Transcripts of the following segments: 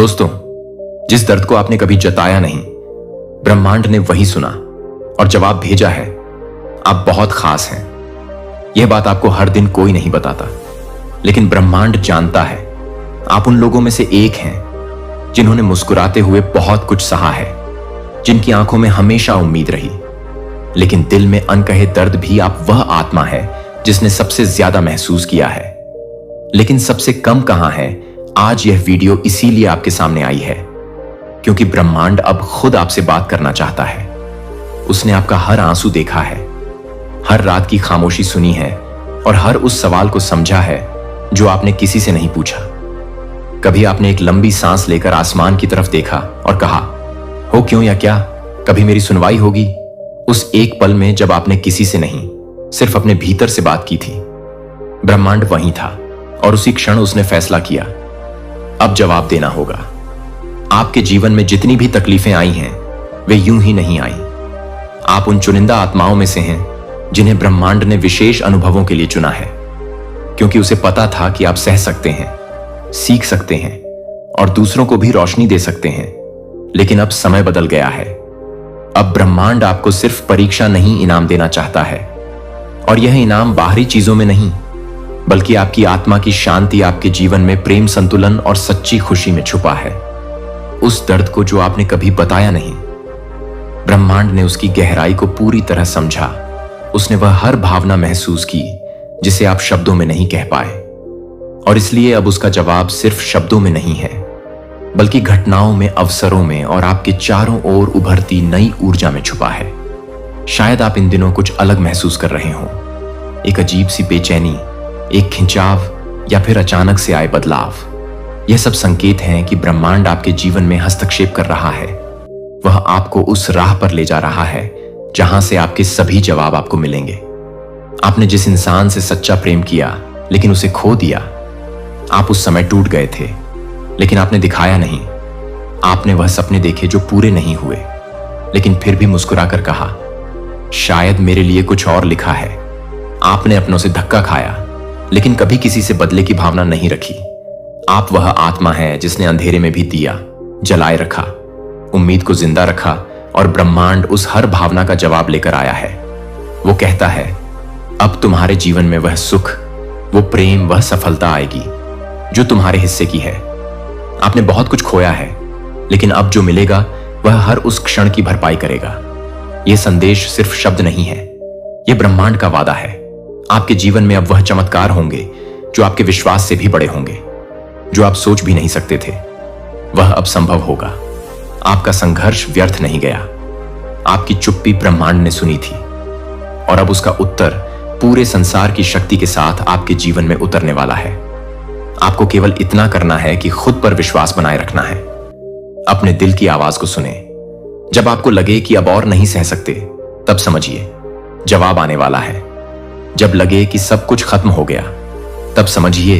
दोस्तों, जिस दर्द को आपने कभी जताया नहीं, ब्रह्मांड ने वही सुना और जवाब भेजा है। आप बहुत खास हैं। यह बात आपको हर दिन कोई नहीं बताता, लेकिन ब्रह्मांड जानता है। आप उन लोगों में से एक हैं जिन्होंने मुस्कुराते हुए बहुत कुछ सहा है, जिनकी आंखों में हमेशा उम्मीद रही, लेकिन दिल में अनकहे दर्द भी। आप वह आत्मा है जिसने सबसे ज्यादा महसूस किया है, लेकिन सबसे कम कहां है। आज यह वीडियो इसीलिए आपके सामने आई है क्योंकि ब्रह्मांड अब खुद आपसे बात करना चाहता है। उसने आपका हर आंसू देखा है, हर रात की खामोशी सुनी है और हर उस सवाल को समझा है जो आपने किसी से नहीं पूछा। कभी आपने एक लंबी सांस लेकर आसमान की तरफ देखा और कहा, हो क्यों या क्या, कभी मेरी सुनवाई होगी। उस एक पल में जब आपने किसी से नहीं, सिर्फ अपने भीतर से बात की थी, ब्रह्मांड वहीं था और उसी क्षण उसने फैसला किया, अब जवाब देना होगा। आपके जीवन में जितनी भी तकलीफें आई हैं, वे यूं ही नहीं आई। आप उन चुनिंदा आत्माओं में से हैं जिन्हें ब्रह्मांड ने विशेष अनुभवों के लिए चुना है, क्योंकि उसे पता था कि आप सह सकते हैं, सीख सकते हैं और दूसरों को भी रोशनी दे सकते हैं। लेकिन अब समय बदल गया है। अब ब्रह्मांड आपको सिर्फ परीक्षा नहीं, इनाम देना चाहता है। और यह इनाम बाहरी चीजों में नहीं, बल्कि आपकी आत्मा की शांति, आपके जीवन में प्रेम, संतुलन और सच्ची खुशी में छुपा है। उस दर्द को जो आपने कभी बताया नहीं, ब्रह्मांड ने उसकी गहराई को पूरी तरह समझा। उसने वह हर भावना महसूस की जिसे आप शब्दों में नहीं कह पाए, और इसलिए अब उसका जवाब सिर्फ शब्दों में नहीं है, बल्कि घटनाओं में, अवसरों में और आपके चारों ओर उभरती नई ऊर्जा में छुपा है। शायद आप इन दिनों कुछ अलग महसूस कर रहे हो, एक अजीब सी बेचैनी, एक खिंचाव या फिर अचानक से आए बदलाव। यह सब संकेत हैं कि ब्रह्मांड आपके जीवन में हस्तक्षेप कर रहा है। वह आपको उस राह पर ले जा रहा है जहां से आपके सभी जवाब आपको मिलेंगे। आपने जिस इंसान से सच्चा प्रेम किया लेकिन उसे खो दिया, आप उस समय टूट गए थे, लेकिन आपने दिखाया नहीं। आपने वह सपने देखे जो पूरे नहीं हुए, लेकिन फिर भी मुस्कुराकर कहा, शायद मेरे लिए कुछ और लिखा है। आपने अपनों से धक्का खाया, लेकिन कभी किसी से बदले की भावना नहीं रखी। आप वह आत्मा है जिसने अंधेरे में भी दिया जलाए रखा, उम्मीद को जिंदा रखा, और ब्रह्मांड उस हर भावना का जवाब लेकर आया है। वो कहता है, अब तुम्हारे जीवन में वह सुख, वो प्रेम, वह सफलता आएगी जो तुम्हारे हिस्से की है। आपने बहुत कुछ खोया है, लेकिन अब जो मिलेगा वह हर उस क्षण की भरपाई करेगा। यह संदेश सिर्फ शब्द नहीं है, यह ब्रह्मांड का वादा है। आपके जीवन में अब वह चमत्कार होंगे जो आपके विश्वास से भी बड़े होंगे, जो आप सोच भी नहीं सकते थे। वह अब संभव होगा। आपका संघर्ष व्यर्थ नहीं गया। आपकी चुप्पी ब्रह्मांड ने सुनी थी, और अब उसका उत्तर पूरे संसार की शक्ति के साथ आपके जीवन में उतरने वाला है। आपको केवल इतना करना है कि खुद पर विश्वास बनाए रखना है। अपने दिल की आवाज को सुने। जब आपको लगे कि अब और नहीं सह सकते, तब समझिए जवाब आने वाला है। जब लगे कि सब कुछ खत्म हो गया, तब समझिए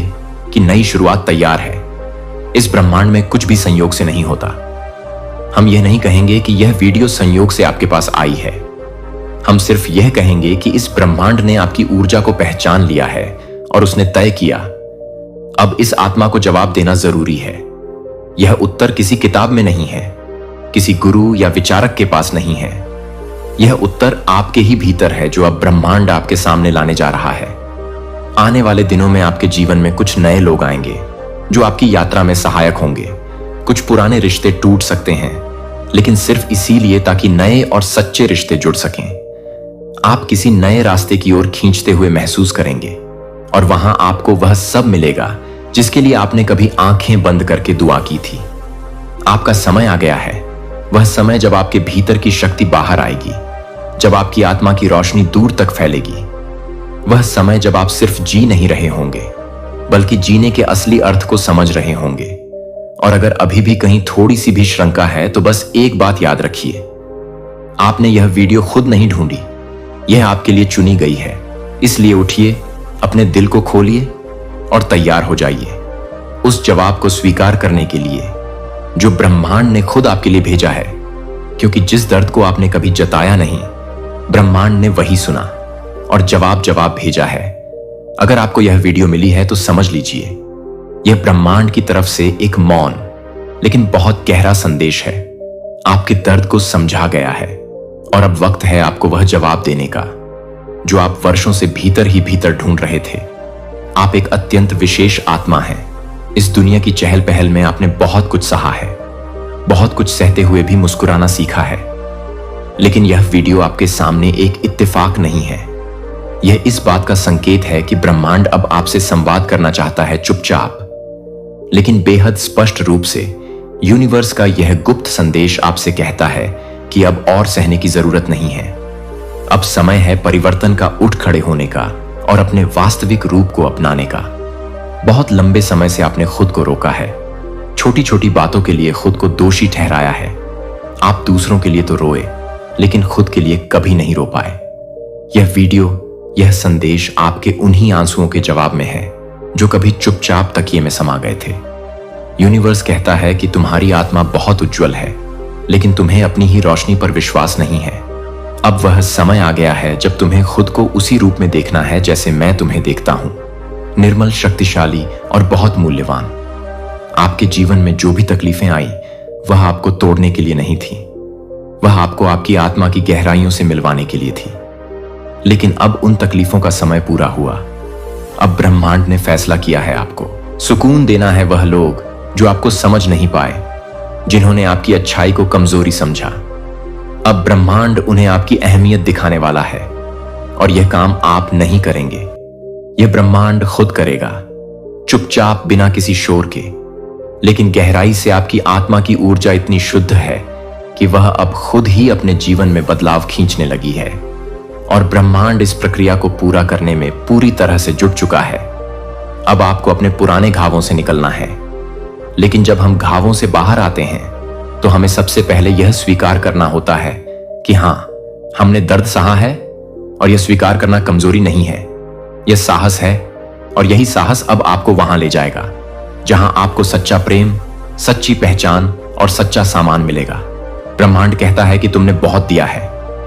कि नई शुरुआत तैयार है। इस ब्रह्मांड में कुछ भी संयोग से नहीं होता। हम यह नहीं कहेंगे कि यह वीडियो संयोग से आपके पास आई है। हम सिर्फ यह कहेंगे कि इस ब्रह्मांड ने आपकी ऊर्जा को पहचान लिया है और उसने तय किया, अब इस आत्मा को जवाब देना जरूरी है। यह उत्तर किसी किताब में नहीं है, किसी गुरु या विचारक के पास नहीं है। यह उत्तर आपके ही भीतर है, जो अब ब्रह्मांड आपके सामने लाने जा रहा है। आने वाले दिनों में आपके जीवन में कुछ नए लोग आएंगे जो आपकी यात्रा में सहायक होंगे। कुछ पुराने रिश्ते टूट सकते हैं, लेकिन सिर्फ इसीलिए ताकि नए और सच्चे रिश्ते जुड़ सकें। आप किसी नए रास्ते की ओर खींचते हुए महसूस करेंगे, और वहां आपको वह सब मिलेगा जिसके लिए आपने कभी आंखें बंद करके दुआ की थी। आपका समय आ गया है, वह समय जब आपके भीतर की शक्ति बाहर आएगी, जब आपकी आत्मा की रोशनी दूर तक फैलेगी। वह समय जब आप सिर्फ जी नहीं रहे होंगे, बल्कि जीने के असली अर्थ को समझ रहे होंगे। और अगर अभी भी कहीं थोड़ी सी भी शंका है, तो बस एक बात याद रखिए, आपने यह वीडियो खुद नहीं ढूंढी, यह आपके लिए चुनी गई है। इसलिए उठिए, अपने दिल को खोलिए और तैयार हो जाइए उस जवाब को स्वीकार करने के लिए जो ब्रह्मांड ने खुद आपके लिए भेजा है। क्योंकि जिस दर्द को आपने कभी जताया नहीं, ब्रह्मांड ने वही सुना और जवाब भेजा है। अगर आपको यह वीडियो मिली है तो समझ लीजिए, यह ब्रह्मांड की तरफ से एक मौन, लेकिन बहुत गहरा संदेश है। आपके दर्द को समझा गया है और अब वक्त है आपको वह जवाब देने का जो आप वर्षों से भीतर ही भीतर ढूंढ रहे थे। आप एक अत्यंत विशेष आत्मा हैं। इस दुनिया की चहल पहल में आपने बहुत कुछ सहा है, बहुत कुछ सहते हुए भी मुस्कुराना सीखा है। लेकिन यह वीडियो आपके सामने एक इत्तेफाक नहीं है। यह इस बात का संकेत है कि ब्रह्मांड अब आपसे संवाद करना चाहता है, चुपचाप लेकिन बेहद स्पष्ट रूप से। यूनिवर्स का यह गुप्त संदेश आपसे कहता है कि अब और सहने की जरूरत नहीं है। अब समय है परिवर्तन का, उठ खड़े होने का और अपने वास्तविक रूप को अपनाने का। बहुत लंबे समय से आपने खुद को रोका है, छोटी छोटी बातों के लिए खुद को दोषी ठहराया है। आप दूसरों के लिए तो रोए, लेकिन खुद के लिए कभी नहीं रो पाए। यह वीडियो, यह संदेश आपके उन्हीं आंसुओं के जवाब में है जो कभी चुपचाप तकिए में समा गए थे। यूनिवर्स कहता है कि तुम्हारी आत्मा बहुत उज्जवल है, लेकिन तुम्हें अपनी ही रोशनी पर विश्वास नहीं है। अब वह समय आ गया है जब तुम्हें खुद को उसी रूप में देखना है जैसे मैं तुम्हें देखता हूं, निर्मल, शक्तिशाली और बहुत मूल्यवान। आपके जीवन में जो भी तकलीफें आई वह आपको तोड़ने के लिए नहीं थी, वह आपको आपकी आत्मा की गहराइयों से मिलवाने के लिए थी। लेकिन अब उन तकलीफों का समय पूरा हुआ। अब ब्रह्मांड ने फैसला किया है आपको सुकून देना है वह लोग जो आपको समझ नहीं पाए, जिन्होंने आपकी अच्छाई को कमजोरी समझा। अब ब्रह्मांड उन्हें आपकी अहमियत दिखाने वाला है और यह काम आप नहीं करेंगे, यह ब्रह्मांड खुद करेगा, चुपचाप, बिना किसी शोर के। लेकिन गहराई से आपकी आत्मा की ऊर्जा इतनी शुद्ध है कि वह अब खुद ही अपने जीवन में बदलाव खींचने लगी है और ब्रह्मांड इस प्रक्रिया को पूरा करने में पूरी तरह से जुट चुका है। अब आपको अपने पुराने घावों से निकलना है। लेकिन जब हम घावों से बाहर आते हैं तो हमें सबसे पहले यह स्वीकार करना होता है कि हां, हमने दर्द सहा है और यह स्वीकार करना कमजोरी नहीं है, यह साहस है। और यही साहस अब आपको वहां ले जाएगा जहां आपको सच्चा प्रेम, सच्ची पहचान और सच्चा सामान मिलेगा। ब्रह्मांड कहता है कि तुमने बहुत दिया है,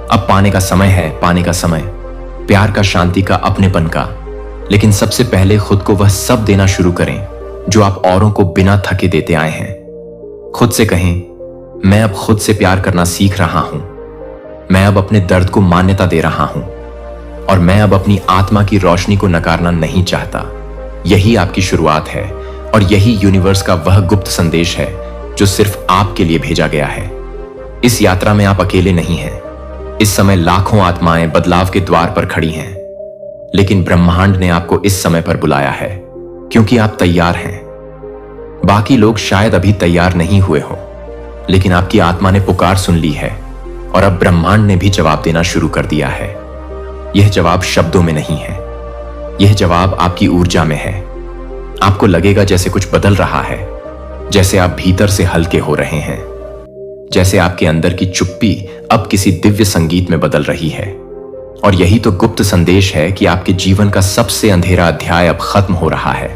अब पाने का समय है, पाने का समय, प्यार का, शांति का, अपनेपन का। लेकिन सबसे पहले खुद को वह सब देना शुरू करें जो आप औरों को बिना थके देते आए हैं। खुद से कहें, मैं अब खुद से प्यार करना सीख रहा हूं, मैं अब अपने दर्द को मान्यता दे रहा हूं और मैं अब अपनी आत्मा की रोशनी को नकारना नहीं चाहता। यही आपकी शुरुआत है और यही यूनिवर्स का वह गुप्त संदेश है जो सिर्फ आपके लिए भेजा गया है। इस यात्रा में आप अकेले नहीं हैं। इस समय लाखों आत्माएं बदलाव के द्वार पर खड़ी हैं, लेकिन ब्रह्मांड ने आपको इस समय पर बुलाया है क्योंकि आप तैयार हैं। बाकी लोग शायद अभी तैयार नहीं हुए हों, लेकिन आपकी आत्मा ने पुकार सुन ली है और अब ब्रह्मांड ने भी जवाब देना शुरू कर दिया है। यह जवाब शब्दों में नहीं है, यह जवाब आपकी ऊर्जा में है। आपको लगेगा जैसे कुछ बदल रहा है, जैसे आप भीतर से हल्के हो रहे हैं, जैसे आपके अंदर की चुप्पी अब किसी दिव्य संगीत में बदल रही है। और यही तो गुप्त संदेश है कि आपके जीवन का सबसे अंधेरा अध्याय अब खत्म हो रहा है।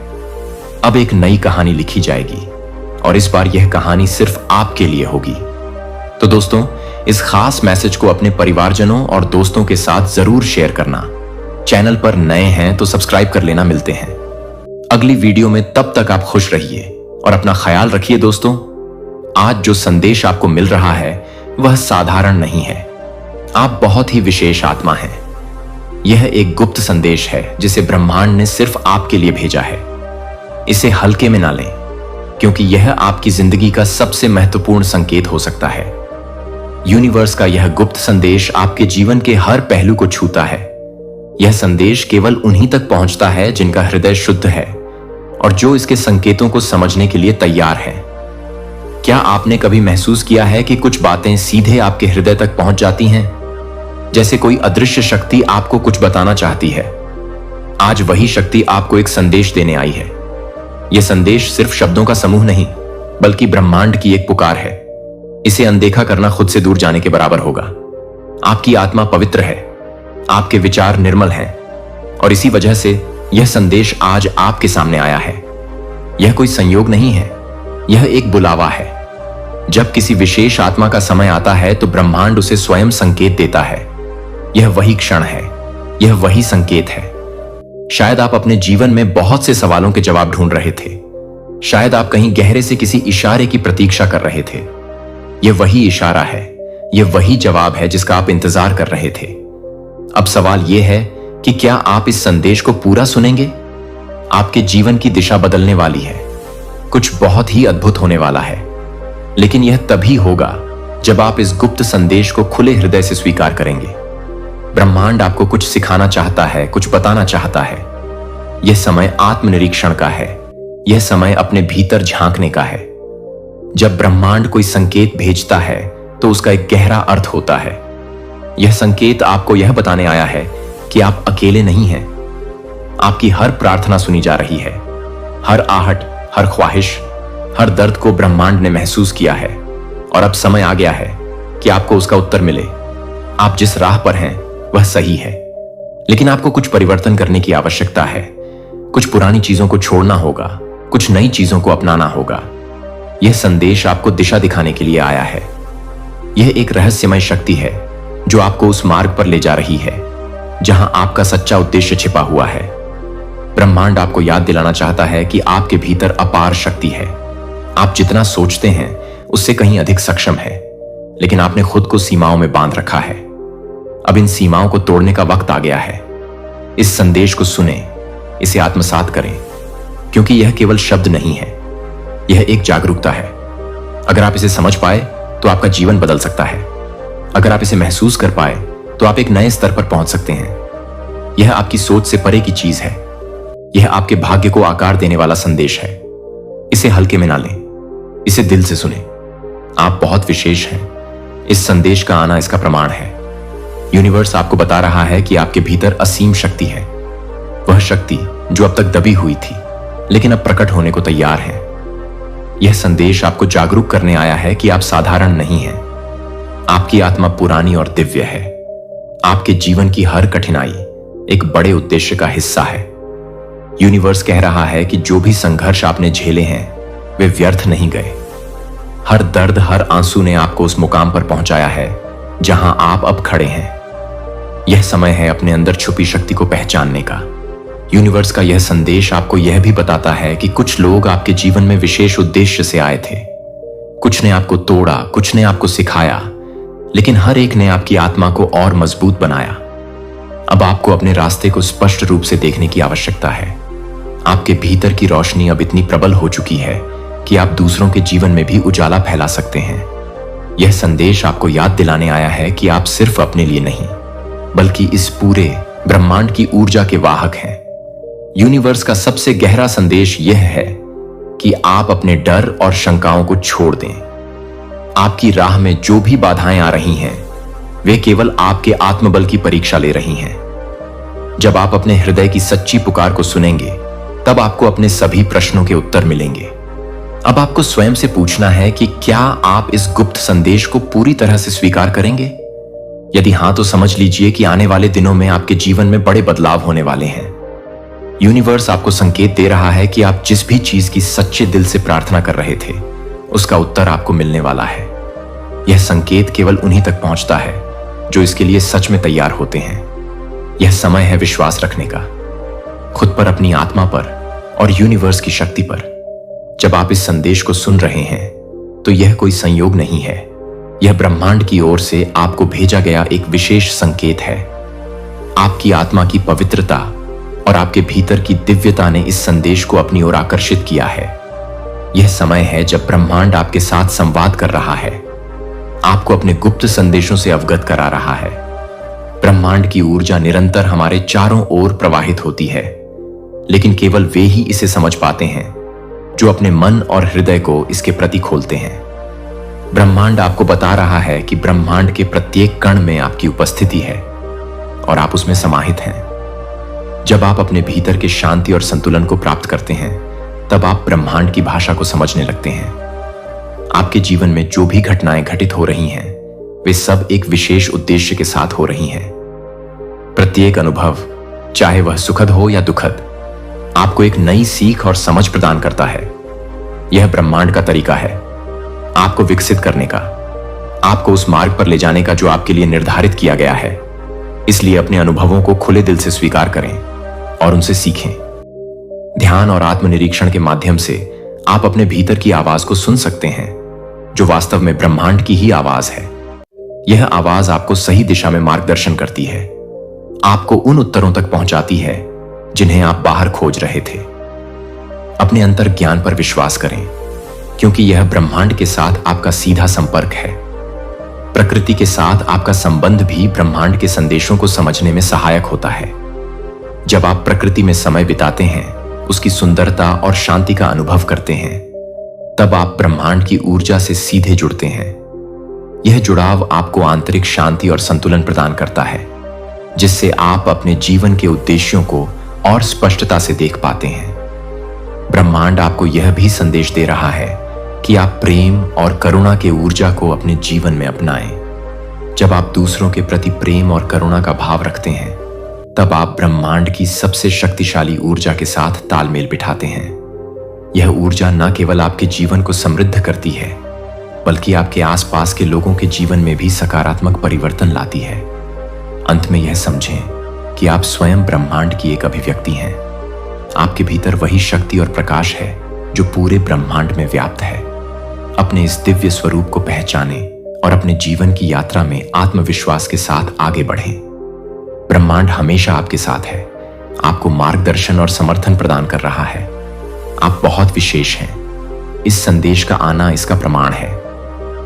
अब एक नई कहानी लिखी जाएगी और इस बार यह कहानी सिर्फ आपके लिए होगी। तो दोस्तों, इस खास मैसेज को अपने परिवारजनों और दोस्तों के साथ जरूर शेयर करना। चैनल पर नए हैं तो सब्सक्राइब कर लेना। मिलते हैं अगली वीडियो में, तब तक आप खुश रहिए और अपना ख्याल रखिए। दोस्तों, आज जो संदेश आपको मिल रहा है वह साधारण नहीं है, आप बहुत ही विशेष आत्मा हैं। यह एक गुप्त संदेश है जिसे ब्रह्मांड ने सिर्फ आपके लिए भेजा है। इसे हल्के में ना लें, क्योंकि यह आपकी जिंदगी का सबसे महत्वपूर्ण संकेत हो सकता है। यूनिवर्स का यह गुप्त संदेश आपके जीवन के हर पहलू को छूता है। यह संदेश केवल उन्हीं तक पहुंचता है जिनका हृदय शुद्ध है और जो इसके संकेतों को समझने के लिए तैयार है। क्या आपने कभी महसूस किया है कि कुछ बातें सीधे आपके हृदय तक पहुंच जाती हैं, जैसे कोई अदृश्य शक्ति आपको कुछ बताना चाहती है? आज वही शक्ति आपको एक संदेश देने आई है। यह संदेश सिर्फ शब्दों का समूह नहीं, बल्कि ब्रह्मांड की एक पुकार है। इसे अनदेखा करना खुद से दूर जाने के बराबर होगा। आपकी आत्मा पवित्र है, आपके विचार निर्मल हैं और इसी वजह से यह संदेश आज आपके सामने आया है। यह कोई संयोग नहीं है, यह एक बुलावा है। जब किसी विशेष आत्मा का समय आता है तो ब्रह्मांड उसे स्वयं संकेत देता है। यह वही क्षण है, यह वही संकेत है। शायद आप अपने जीवन में बहुत से सवालों के जवाब ढूंढ रहे थे, शायद आप कहीं गहरे से किसी इशारे की प्रतीक्षा कर रहे थे। यह वही इशारा है, यह वही जवाब है जिसका आप इंतजार कर रहे थे। अब सवाल यह है कि क्या आप इस संदेश को पूरा सुनेंगे? आपके जीवन की दिशा बदलने वाली है, कुछ बहुत ही अद्भुत होने वाला है। लेकिन यह तभी होगा जब आप इस गुप्त संदेश को खुले हृदय से स्वीकार करेंगे। ब्रह्मांड आपको कुछ सिखाना चाहता है, कुछ बताना चाहता है। यह समय आत्मनिरीक्षण का है, यह समय अपने भीतर झांकने का है। जब ब्रह्मांड कोई संकेत भेजता है तो उसका एक गहरा अर्थ होता है। यह संकेत आपको यह बताने आया है कि आप अकेले नहीं हैं। आपकी हर प्रार्थना सुनी जा रही है, हर आहट, हर ख्वाहिश, हर दर्द को ब्रह्मांड ने महसूस किया है और अब समय आ गया है कि आपको उसका उत्तर मिले। आप जिस राह पर हैं वह सही है, लेकिन आपको कुछ परिवर्तन करने की आवश्यकता है। कुछ पुरानी चीजों को छोड़ना होगा, कुछ नई चीजों को अपनाना होगा। यह संदेश आपको दिशा दिखाने के लिए आया है। यह एक रहस्यमय शक्ति है जो आपको उस मार्ग पर ले जा रही है जहां आपका सच्चा उद्देश्य छिपा हुआ है। ब्रह्मांड आपको याद दिलाना चाहता है कि आपके भीतर अपार शक्ति है। आप जितना सोचते हैं उससे कहीं अधिक सक्षम है, लेकिन आपने खुद को सीमाओं में बांध रखा है। अब इन सीमाओं को तोड़ने का वक्त आ गया है। इस संदेश को सुने, इसे आत्मसात करें, क्योंकि यह केवल शब्द नहीं है, यह एक जागरूकता है। अगर आप इसे समझ पाए तो आपका जीवन बदल सकता है। अगर आप इसे महसूस कर पाए तो आप एक नए स्तर पर पहुंच सकते हैं। यह आपकी सोच से परे की चीज है। यह आपके भाग्य को आकार देने वाला संदेश है। इसे हल्के में ना लें, इसे दिल से सुने। आप बहुत विशेष हैं। इस संदेश का आना इसका प्रमाण है। यूनिवर्स आपको बता रहा है कि आपके भीतर असीम शक्ति है, वह शक्ति जो अब तक दबी हुई थी लेकिन अब प्रकट होने को तैयार है। यह संदेश आपको जागरूक करने आया है कि आप साधारण नहीं हैं। आपकी आत्मा पुरानी और दिव्य है। आपके जीवन की हर कठिनाई एक बड़े उद्देश्य का हिस्सा है। यूनिवर्स कह रहा है कि जो भी संघर्ष आपने झेले हैं वे व्यर्थ नहीं गए। हर दर्द, हर आंसू ने आपको उस मुकाम पर पहुंचाया है जहां आप अब खड़े हैं। यह समय है अपने अंदर छुपी शक्ति को पहचानने का। यूनिवर्स का यह संदेश आपको यह भी बताता है कि कुछ लोग आपके जीवन में विशेष उद्देश्य से आए थे। कुछ ने आपको तोड़ा, कुछ ने आपको सिखाया, लेकिन हर एक ने आपकी आत्मा को और मजबूत बनाया। अब आपको अपने रास्ते को स्पष्ट रूप से देखने की आवश्यकता है। आपके भीतर की रोशनी अब इतनी प्रबल हो चुकी है कि आप दूसरों के जीवन में भी उजाला फैला सकते हैं। यह संदेश आपको याद दिलाने आया है कि आप सिर्फ अपने लिए नहीं, बल्कि इस पूरे ब्रह्मांड की ऊर्जा के वाहक हैं। यूनिवर्स का सबसे गहरा संदेश यह है कि आप अपने डर और शंकाओं को छोड़ दें। आपकी राह में जो भी बाधाएं आ रही हैं, वे केवल आपके आत्मबल की परीक्षा ले रही हैं। जब आप अपने हृदय की सच्ची पुकार को सुनेंगे, तब आपको अपने सभी प्रश्नों के उत्तर मिलेंगे। अब आपको स्वयं से पूछना है कि क्या आप इस गुप्त संदेश को पूरी तरह से स्वीकार करेंगे? यदि हां, तो समझ लीजिए कि आने वाले दिनों में आपके जीवन में बड़े बदलाव होने वाले हैं। यूनिवर्स आपको संकेत दे रहा है कि आप जिस भी चीज की सच्चे दिल से प्रार्थना कर रहे थे, उसका उत्तर आपको मिलने वाला है। यह संकेत केवल उन्हीं तक पहुंचता है जो इसके लिए सच में तैयार होते हैं। यह समय है विश्वास रखने का, खुद पर, अपनी आत्मा पर और यूनिवर्स की शक्ति पर। जब आप इस संदेश को सुन रहे हैं तो यह कोई संयोग नहीं है, यह ब्रह्मांड की ओर से आपको भेजा गया एक विशेष संकेत है। आपकी आत्मा की पवित्रता और आपके भीतर की दिव्यता ने इस संदेश को अपनी ओर आकर्षित किया है। यह समय है जब ब्रह्मांड आपके साथ संवाद कर रहा है, आपको अपने गुप्त संदेशों से अवगत करा रहा है। ब्रह्मांड की ऊर्जा निरंतर हमारे चारों ओर प्रवाहित होती है, लेकिन केवल वे ही इसे समझ पाते हैं जो अपने मन और हृदय को इसके प्रति खोलते हैं। ब्रह्मांड आपको बता रहा है कि ब्रह्मांड के प्रत्येक कण में आपकी उपस्थिति है और आप उसमें समाहित हैं। जब आप अपने भीतर के शांति और संतुलन को प्राप्त करते हैं, तब आप ब्रह्मांड की भाषा को समझने लगते हैं। आपके जीवन में जो भी घटनाएं घटित हो रही हैं, वे सब एक विशेष उद्देश्य के साथ हो रही हैं। प्रत्येक अनुभव, चाहे वह सुखद हो या दुखद, आपको एक नई सीख और समझ प्रदान करता है। यह ब्रह्मांड का तरीका है आपको विकसित करने का, आपको उस मार्ग पर ले जाने का जो आपके लिए निर्धारित किया गया है। इसलिए अपने अनुभवों को खुले दिल से स्वीकार करें और उनसे सीखें। ध्यान और आत्मनिरीक्षण के माध्यम से आप अपने भीतर की आवाज को सुन सकते हैं, जो वास्तव में ब्रह्मांड की ही आवाज है। यह आवाज आपको सही दिशा में मार्गदर्शन करती है, आपको उन उत्तरों तक पहुंचाती है जिन्हें आप बाहर खोज रहे थे। अपने अंतर ज्ञान पर विश्वास करें, क्योंकि यह ब्रह्मांड के साथ आपका सीधा संपर्क है। प्रकृति के साथ आपका संबंध भी ब्रह्मांड के संदेशों को समझने में सहायक होता है। जब आप प्रकृति में समय बिताते हैं, उसकी सुंदरता और शांति का अनुभव करते हैं, तब आप ब्रह्मांड की ऊर्जा से सीधे जुड़ते हैं। यह जुड़ाव आपको आंतरिक शांति और संतुलन प्रदान करता है, जिससे आप अपने जीवन के उद्देश्यों को और स्पष्टता से देख पाते हैं। ब्रह्मांड आपको यह भी संदेश दे रहा है कि आप प्रेम और करुणा के ऊर्जा को अपने जीवन में अपनाएं। जब आप दूसरों के प्रति प्रेम और करुणा का भाव रखते हैं, तब आप ब्रह्मांड की सबसे शक्तिशाली ऊर्जा के साथ तालमेल बिठाते हैं। यह ऊर्जा न केवल आपके जीवन को समृद्ध करती है, बल्कि आपके आसपास के लोगों के जीवन में भी सकारात्मक परिवर्तन लाती है। अंत में यह समझें कि आप स्वयं ब्रह्मांड की एक अभिव्यक्ति हैं। आपके भीतर वही शक्ति और प्रकाश है जो पूरे ब्रह्मांड में व्याप्त है। अपने इस दिव्य स्वरूप को पहचानें और अपने जीवन की यात्रा में आत्मविश्वास के साथ आगे बढ़ें। ब्रह्मांड हमेशा आपके साथ है, आपको मार्गदर्शन और समर्थन प्रदान कर रहा है। आप बहुत विशेष हैं। इस संदेश का आना इसका प्रमाण है।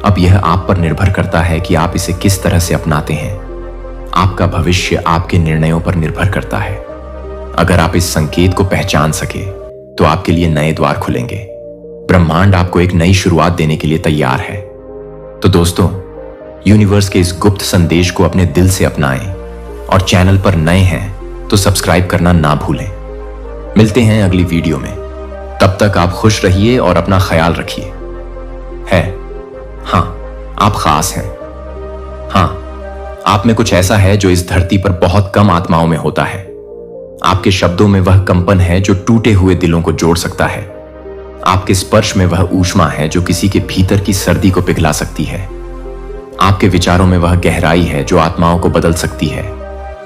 अब यह आप पर निर्भर करता है कि आप इसे किस तरह से अपनाते हैं। आपका भविष्य आपके निर्णयों पर निर्भर करता है। अगर आप इस संकेत को पहचान सके, तो आपके लिए नए द्वार खुलेंगे। ब्रह्मांड आपको एक नई शुरुआत देने के लिए तैयार है। तो दोस्तों, यूनिवर्स के इस गुप्त संदेश को अपने दिल से अपनाएं, और चैनल पर नए हैं तो सब्सक्राइब करना ना भूलें। मिलते हैं अगली वीडियो में। तब तक आप खुश रहिए और अपना ख्याल रखिए। हाँ, आप खास हैं। हाँ, आप में कुछ ऐसा है जो इस धरती पर बहुत कम आत्माओं में होता है। आपके शब्दों में वह कंपन है जो टूटे हुए दिलों को जोड़ सकता है। आपके स्पर्श में वह ऊष्मा है जो किसी के भीतर की सर्दी को पिघला सकती है। आपके विचारों में वह गहराई है जो आत्माओं को बदल सकती है।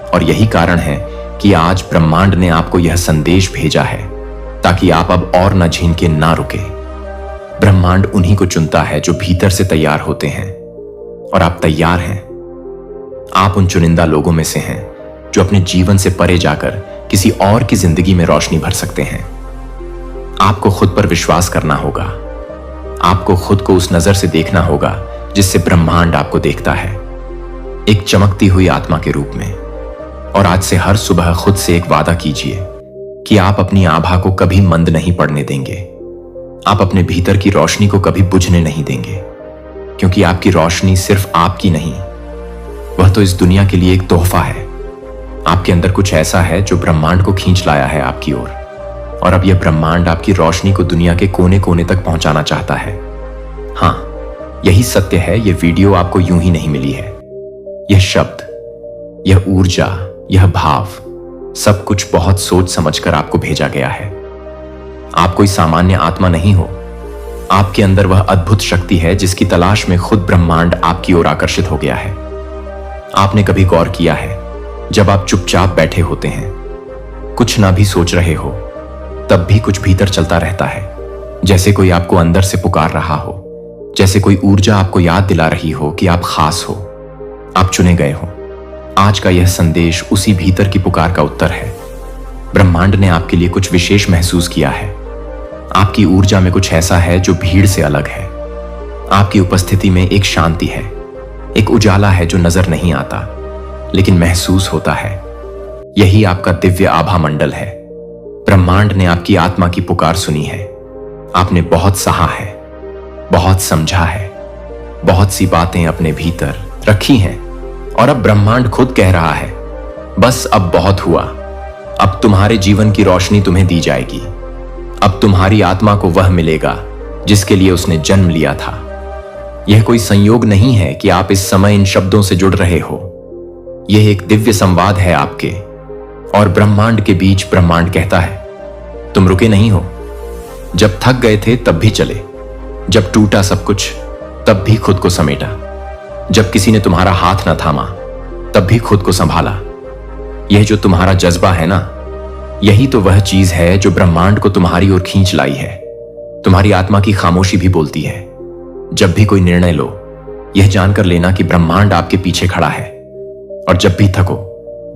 और यही कारण है कि आज ब्रह्मांड ने आपको यह संदेश भेजा है, ताकि आप अब और न झिनके ना रुके। ब्रह्मांड उन्हीं को चुनता है जो भीतर से तैयार होते हैं, और आप तैयार हैं। आप उन चुनिंदा लोगों में से हैं जो अपने जीवन से परे जाकर किसी और की जिंदगी में रोशनी भर सकते हैं। आपको खुद पर विश्वास करना होगा। आपको खुद को उस नजर से देखना होगा जिससे ब्रह्मांड आपको देखता है, एक चमकती हुई आत्मा के रूप में। और आज से हर सुबह खुद से एक वादा कीजिए कि आप अपनी आभा को कभी मंद नहीं पड़ने देंगे। आप अपने भीतर की रोशनी को कभी बुझने नहीं देंगे, क्योंकि आपकी रोशनी सिर्फ आपकी नहीं, वह तो इस दुनिया के लिए एक तोहफा है। आपके अंदर कुछ ऐसा है जो ब्रह्मांड को खींच लाया है आपकी ओर, और अब यह ब्रह्मांड आपकी रोशनी को दुनिया के कोने कोने तक पहुंचाना चाहता है। हाँ, यही सत्य है। यह वीडियो आपको यूं ही नहीं मिली है। यह शब्द, यह ऊर्जा, यह भाव, सब कुछ बहुत सोच समझकर आपको भेजा गया है। आप कोई सामान्य आत्मा नहीं हो। आपके अंदर वह अद्भुत शक्ति है जिसकी तलाश में खुद ब्रह्मांड आपकी ओर आकर्षित हो गया है। आपने कभी गौर किया है, जब आप चुपचाप बैठे होते हैं, कुछ ना भी सोच रहे हो, तब भी कुछ भीतर चलता रहता है, जैसे कोई आपको अंदर से पुकार रहा हो, जैसे कोई ऊर्जा आपको याद दिला रही हो कि आप खास हो, आप चुने गए हो। आज का यह संदेश उसी भीतर की पुकार का उत्तर है। ब्रह्मांड ने आपके लिए कुछ विशेष महसूस किया है। आपकी ऊर्जा में कुछ ऐसा है जो भीड़ से अलग है। आपकी उपस्थिति में एक शांति है, एक उजाला है जो नजर नहीं आता, लेकिन महसूस होता है। यही आपका दिव्य आभा मंडल है। ब्रह्मांड ने आपकी आत्मा की पुकार सुनी है। आपने बहुत सहा है, बहुत समझा है, बहुत सी बातें अपने भीतर रखी हैं, और अब ब्रह्मांड खुद कह रहा है, बस अब बहुत हुआ। अब तुम्हारे जीवन की रोशनी तुम्हें दी जाएगी। अब तुम्हारी आत्मा को वह मिलेगा जिसके लिए उसने जन्म लिया था। यह कोई संयोग नहीं है कि आप इस समय इन शब्दों से जुड़ रहे हो। यह एक दिव्य संवाद है आपके और ब्रह्मांड के बीच। ब्रह्मांड कहता है, तुम रुके नहीं हो। जब थक गए थे तब भी चले, जब टूटा सब कुछ तब भी खुद को समेटा, जब किसी ने तुम्हारा हाथ न थामा तब भी खुद को संभाला। यह जो तुम्हारा जज्बा है ना, यही तो वह चीज है जो ब्रह्मांड को तुम्हारी ओर खींच लाई है। तुम्हारी आत्मा की खामोशी भी बोलती है। जब भी कोई निर्णय लो, यह जानकर लेना कि ब्रह्मांड आपके पीछे खड़ा है। और जब भी थको,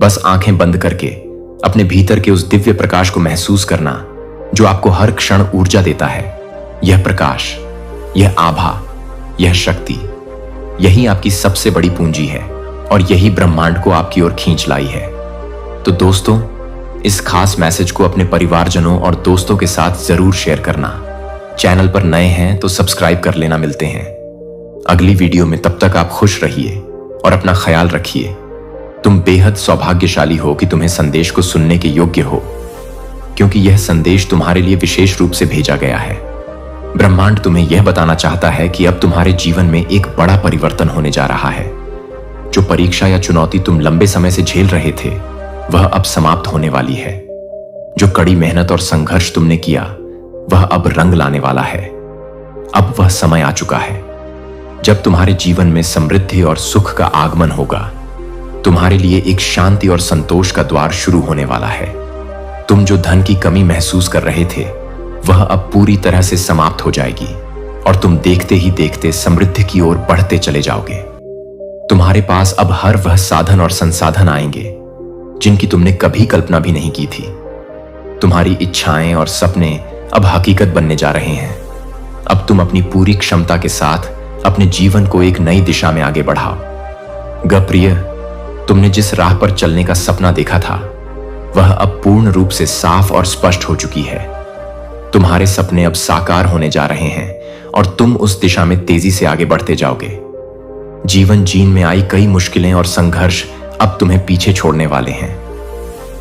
बस आंखें बंद करके अपने भीतर के उस दिव्य प्रकाश को महसूस करना जो आपको हर क्षण ऊर्जा देता है। यह प्रकाश, यह आभा, यह शक्ति, यही आपकी सबसे बड़ी पूंजी है और यही ब्रह्मांड को आपकी ओर खींच लाई है। तो दोस्तों, इस खास मैसेज को अपने परिवारजनों और दोस्तों के साथ जरूर शेयर करना। चैनल पर नए हैं तो सब्सक्राइब कर लेना। मिलते हैं अगली वीडियो में। तब तक आप खुश रहिए और अपना ख्याल रखिए। तुम बेहद सौभाग्यशाली हो कि तुम्हें संदेश को सुनने के योग्य हो, क्योंकि यह संदेश तुम्हारे लिए विशेष रूप से भेजा गया है। ब्रह्मांड तुम्हें यह बताना चाहता है कि अब तुम्हारे जीवन में एक बड़ा परिवर्तन होने जा रहा है। जो परीक्षा या चुनौती तुम लंबे समय से झेल रहे थे, वह अब समाप्त होने वाली है। जो कड़ी मेहनत और संघर्ष तुमने किया, वह अब रंग लाने वाला है। अब वह समय आ चुका है जब तुम्हारे जीवन में समृद्धि और सुख का आगमन होगा। तुम्हारे लिए एक शांति और संतोष का द्वार शुरू होने वाला है। तुम जो धन की कमी महसूस कर रहे थे, वह अब पूरी तरह से समाप्त हो जाएगी और तुम देखते ही देखते समृद्धि की ओर बढ़ते चले जाओगे। तुम्हारे पास अब हर वह साधन और संसाधन आएंगे जिनकी तुमने कभी कल्पना भी नहीं की थी। तुम्हारी इच्छाएं और सपने अब हकीकत बनने जा रहे हैं। अब तुम अपनी पूरी क्षमता के साथ अपने जीवन को एक नई दिशा में आगे बढ़ाओ। प्रिय, तुमने जिस राह पर चलने का सपना देखा था, वह अब पूर्ण रूप से साफ और स्पष्ट हो चुकी है। तुम्हारे सपने अब साकार होने जा रहे हैं और तुम उस दिशा में तेजी से आगे बढ़ते जाओगे। जीवन जीन में आई कई मुश्किलें और संघर्ष अब तुम्हें पीछे छोड़ने वाले हैं।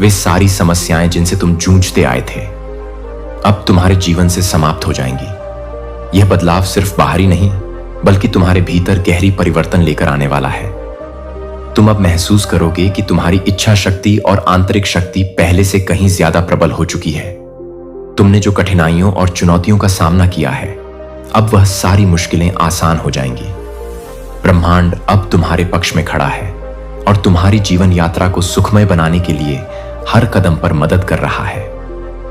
वे सारी समस्याएं जिनसे तुम जूझते आए थे, अब तुम्हारे जीवन से समाप्त हो जाएंगी। यह बदलाव सिर्फ बाहरी नहीं, बल्कि तुम्हारे भीतर गहरी परिवर्तन लेकर आने वाला है। तुम अब महसूस करोगे कि तुम्हारी इच्छा शक्ति और आंतरिक शक्ति पहले से कहीं ज्यादा प्रबल हो चुकी है। तुमने जो कठिनाइयों और चुनौतियों का सामना किया है, अब वह सारी मुश्किलें आसान हो जाएंगी। ब्रह्मांड अब तुम्हारे पक्ष में खड़ा है और तुम्हारी जीवन यात्रा को सुखमय बनाने के लिए हर कदम पर मदद कर रहा है।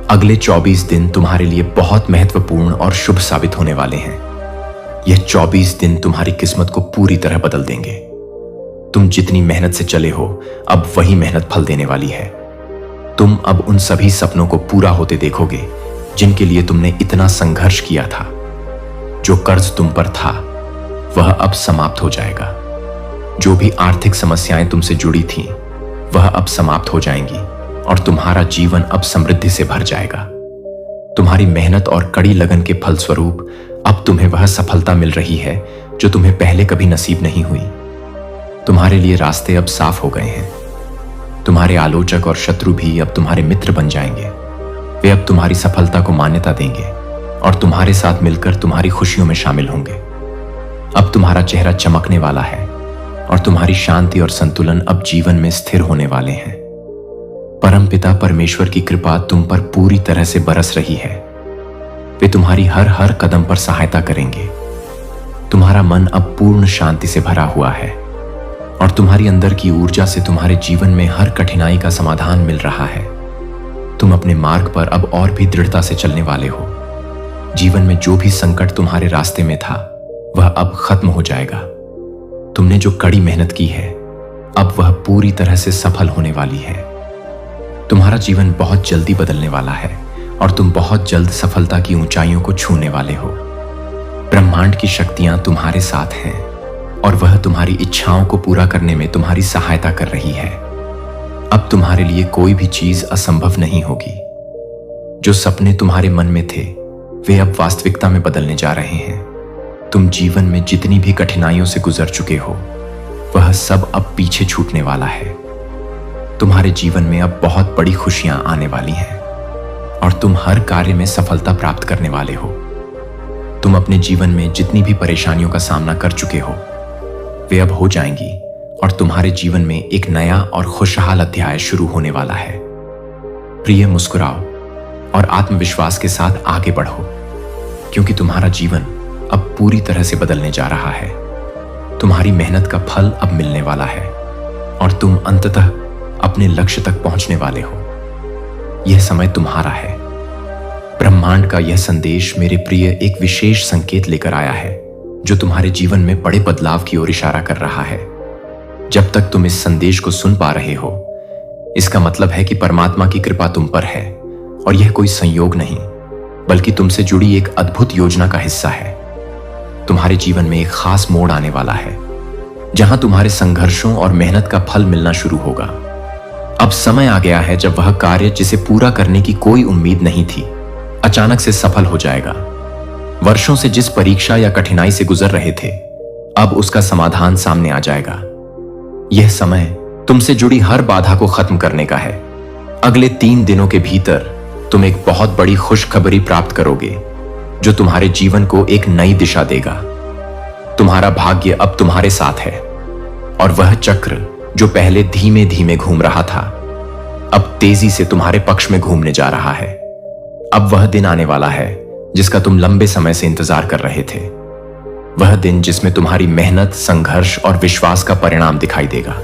अगले 24 दिन तुम्हारे लिए बहुत महत्वपूर्ण और शुभ साबित होने वाले हैं। यह 24 दिन तुम्हारी किस्मत को पूरी तरह बदल देंगे। तुम जितनी मेहनत से चले हो, अब वही मेहनत फल देने वाली है। तुम अब उन सभी सपनों को पूरा होते देखोगे जिनके लिए तुमने इतना संघर्ष किया था। जो कर्ज तुम पर था, वह अब समाप्त हो जाएगा। जो भी आर्थिक समस्याएं तुमसे जुड़ी थीं, वह अब समाप्त हो जाएंगी और तुम्हारा जीवन अब समृद्धि से भर जाएगा। तुम्हारी मेहनत और कड़ी लगन के फलस्वरूप अब तुम्हें वह सफलता मिल रही है जो तुम्हें पहले कभी नसीब नहीं हुई। तुम्हारे लिए रास्ते अब साफ हो गए हैं। तुम्हारे आलोचक और शत्रु भी अब तुम्हारे मित्र बन जाएंगे। वे अब तुम्हारी सफलता को मान्यता देंगे और तुम्हारे साथ मिलकर तुम्हारी खुशियों में शामिल होंगे। अब तुम्हारा चेहरा चमकने वाला है और तुम्हारी शांति और संतुलन अब जीवन में स्थिर होने वाले हैं। परमपिता परमेश्वर की कृपा तुम पर पूरी तरह से बरस रही है। वे तुम्हारी हर कदम पर सहायता करेंगे। तुम्हारा मन अब पूर्ण शांति से भरा हुआ है और तुम्हारी अंदर की ऊर्जा से तुम्हारे जीवन में हर कठिनाई का समाधान मिल रहा है। तुम अपने मार्ग पर अब और भी दृढ़ता से चलने वाले हो। जीवन में जो भी संकट तुम्हारे रास्ते में था, वह अब खत्म हो जाएगा। तुमने जो कड़ी मेहनत की है, अब वह पूरी तरह से सफल होने वाली है। तुम्हारा जीवन बहुत जल्दी बदलने वाला है और तुम बहुत जल्द सफलता की ऊंचाइयों को छूने वाले हो। ब्रह्मांड की शक्तियां तुम्हारे साथ हैं और वह तुम्हारी इच्छाओं को पूरा करने में तुम्हारी सहायता कर रही है। अब तुम्हारे लिए कोई भी चीज असंभव नहीं होगी। जो सपने तुम्हारे मन में थे, वे अब वास्तविकता में बदलने जा रहे हैं। तुम जीवन में जितनी भी कठिनाइयों से गुजर चुके हो, वह सब अब पीछे छूटने वाला है। तुम्हारे जीवन में अब बहुत बड़ी खुशियां आने वाली हैं और तुम हर कार्य में सफलता प्राप्त करने वाले हो। तुम अपने जीवन में जितनी भी परेशानियों का सामना कर चुके हो, वे अब हो जाएंगी और तुम्हारे जीवन में एक नया और खुशहाल अध्याय शुरू होने वाला है। प्रिय, मुस्कुराओ और आत्मविश्वास के साथ आगे बढ़ो, क्योंकि तुम्हारा जीवन अब पूरी तरह से बदलने जा रहा है। तुम्हारी मेहनत का फल अब मिलने वाला है और तुम अंततः अपने लक्ष्य तक पहुंचने वाले हो। यह समय तुम्हारा है। ब्रह्मांड का यह संदेश मेरे प्रिय एक विशेष संकेत लेकर आया है जो तुम्हारे जीवन में बड़े बदलाव की ओर इशारा कर रहा है। जब तक तुम इस संदेश को सुन पा रहे हो, इसका मतलब है कि परमात्मा की कृपा तुम पर है और यह कोई संयोग नहीं बल्कि तुमसे जुड़ी एक अद्भुत योजना का हिस्सा है। तुम्हारे जीवन में एक खास मोड़ आने वाला है जहां तुम्हारे संघर्षों और मेहनत का फल मिलना शुरू होगा। अब समय आ गया है जब वह कार्य जिसे पूरा करने की कोई उम्मीद नहीं थी अचानक से सफल हो जाएगा। वर्षों से जिस परीक्षा या कठिनाई से गुजर रहे थे, अब उसका समाधान सामने आ जाएगा। यह समय तुमसे जुड़ी हर बाधा को खत्म करने का है। अगले 3 दिनों के भीतर तुम एक बहुत बड़ी खुशखबरी प्राप्त करोगे जो तुम्हारे जीवन को एक नई दिशा देगा। तुम्हारा भाग्य अब तुम्हारे साथ है और वह चक्र जो पहले धीमे धीमे घूम रहा था अब तेजी से तुम्हारे पक्ष में घूमने जा रहा है। अब वह दिन आने वाला है जिसका तुम लंबे समय से इंतजार कर रहे थे। वह दिन जिसमें तुम्हारी मेहनत, संघर्ष और विश्वास का परिणाम दिखाई देगा।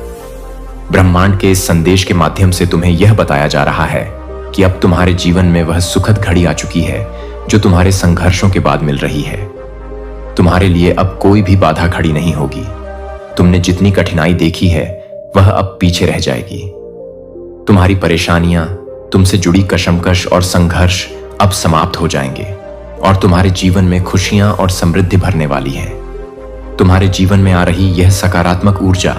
ब्रह्मांड के इस संदेश के माध्यम से तुम्हें यह बताया जा रहा है कि अब तुम्हारे जीवन में वह सुखद घड़ी आ चुकी है जो तुम्हारे संघर्षों के बाद मिल रही है। तुम्हारे लिए अब कोई भी बाधा खड़ी नहीं होगी। तुमने जितनी कठिनाई देखी है वह अब पीछे रह जाएगी। तुम्हारी परेशानियां, तुमसे जुड़ी कशमकश और संघर्ष अब समाप्त हो जाएंगे और तुम्हारे जीवन में खुशियां और समृद्धि भरने वाली है। तुम्हारे जीवन में आ रही यह सकारात्मक ऊर्जा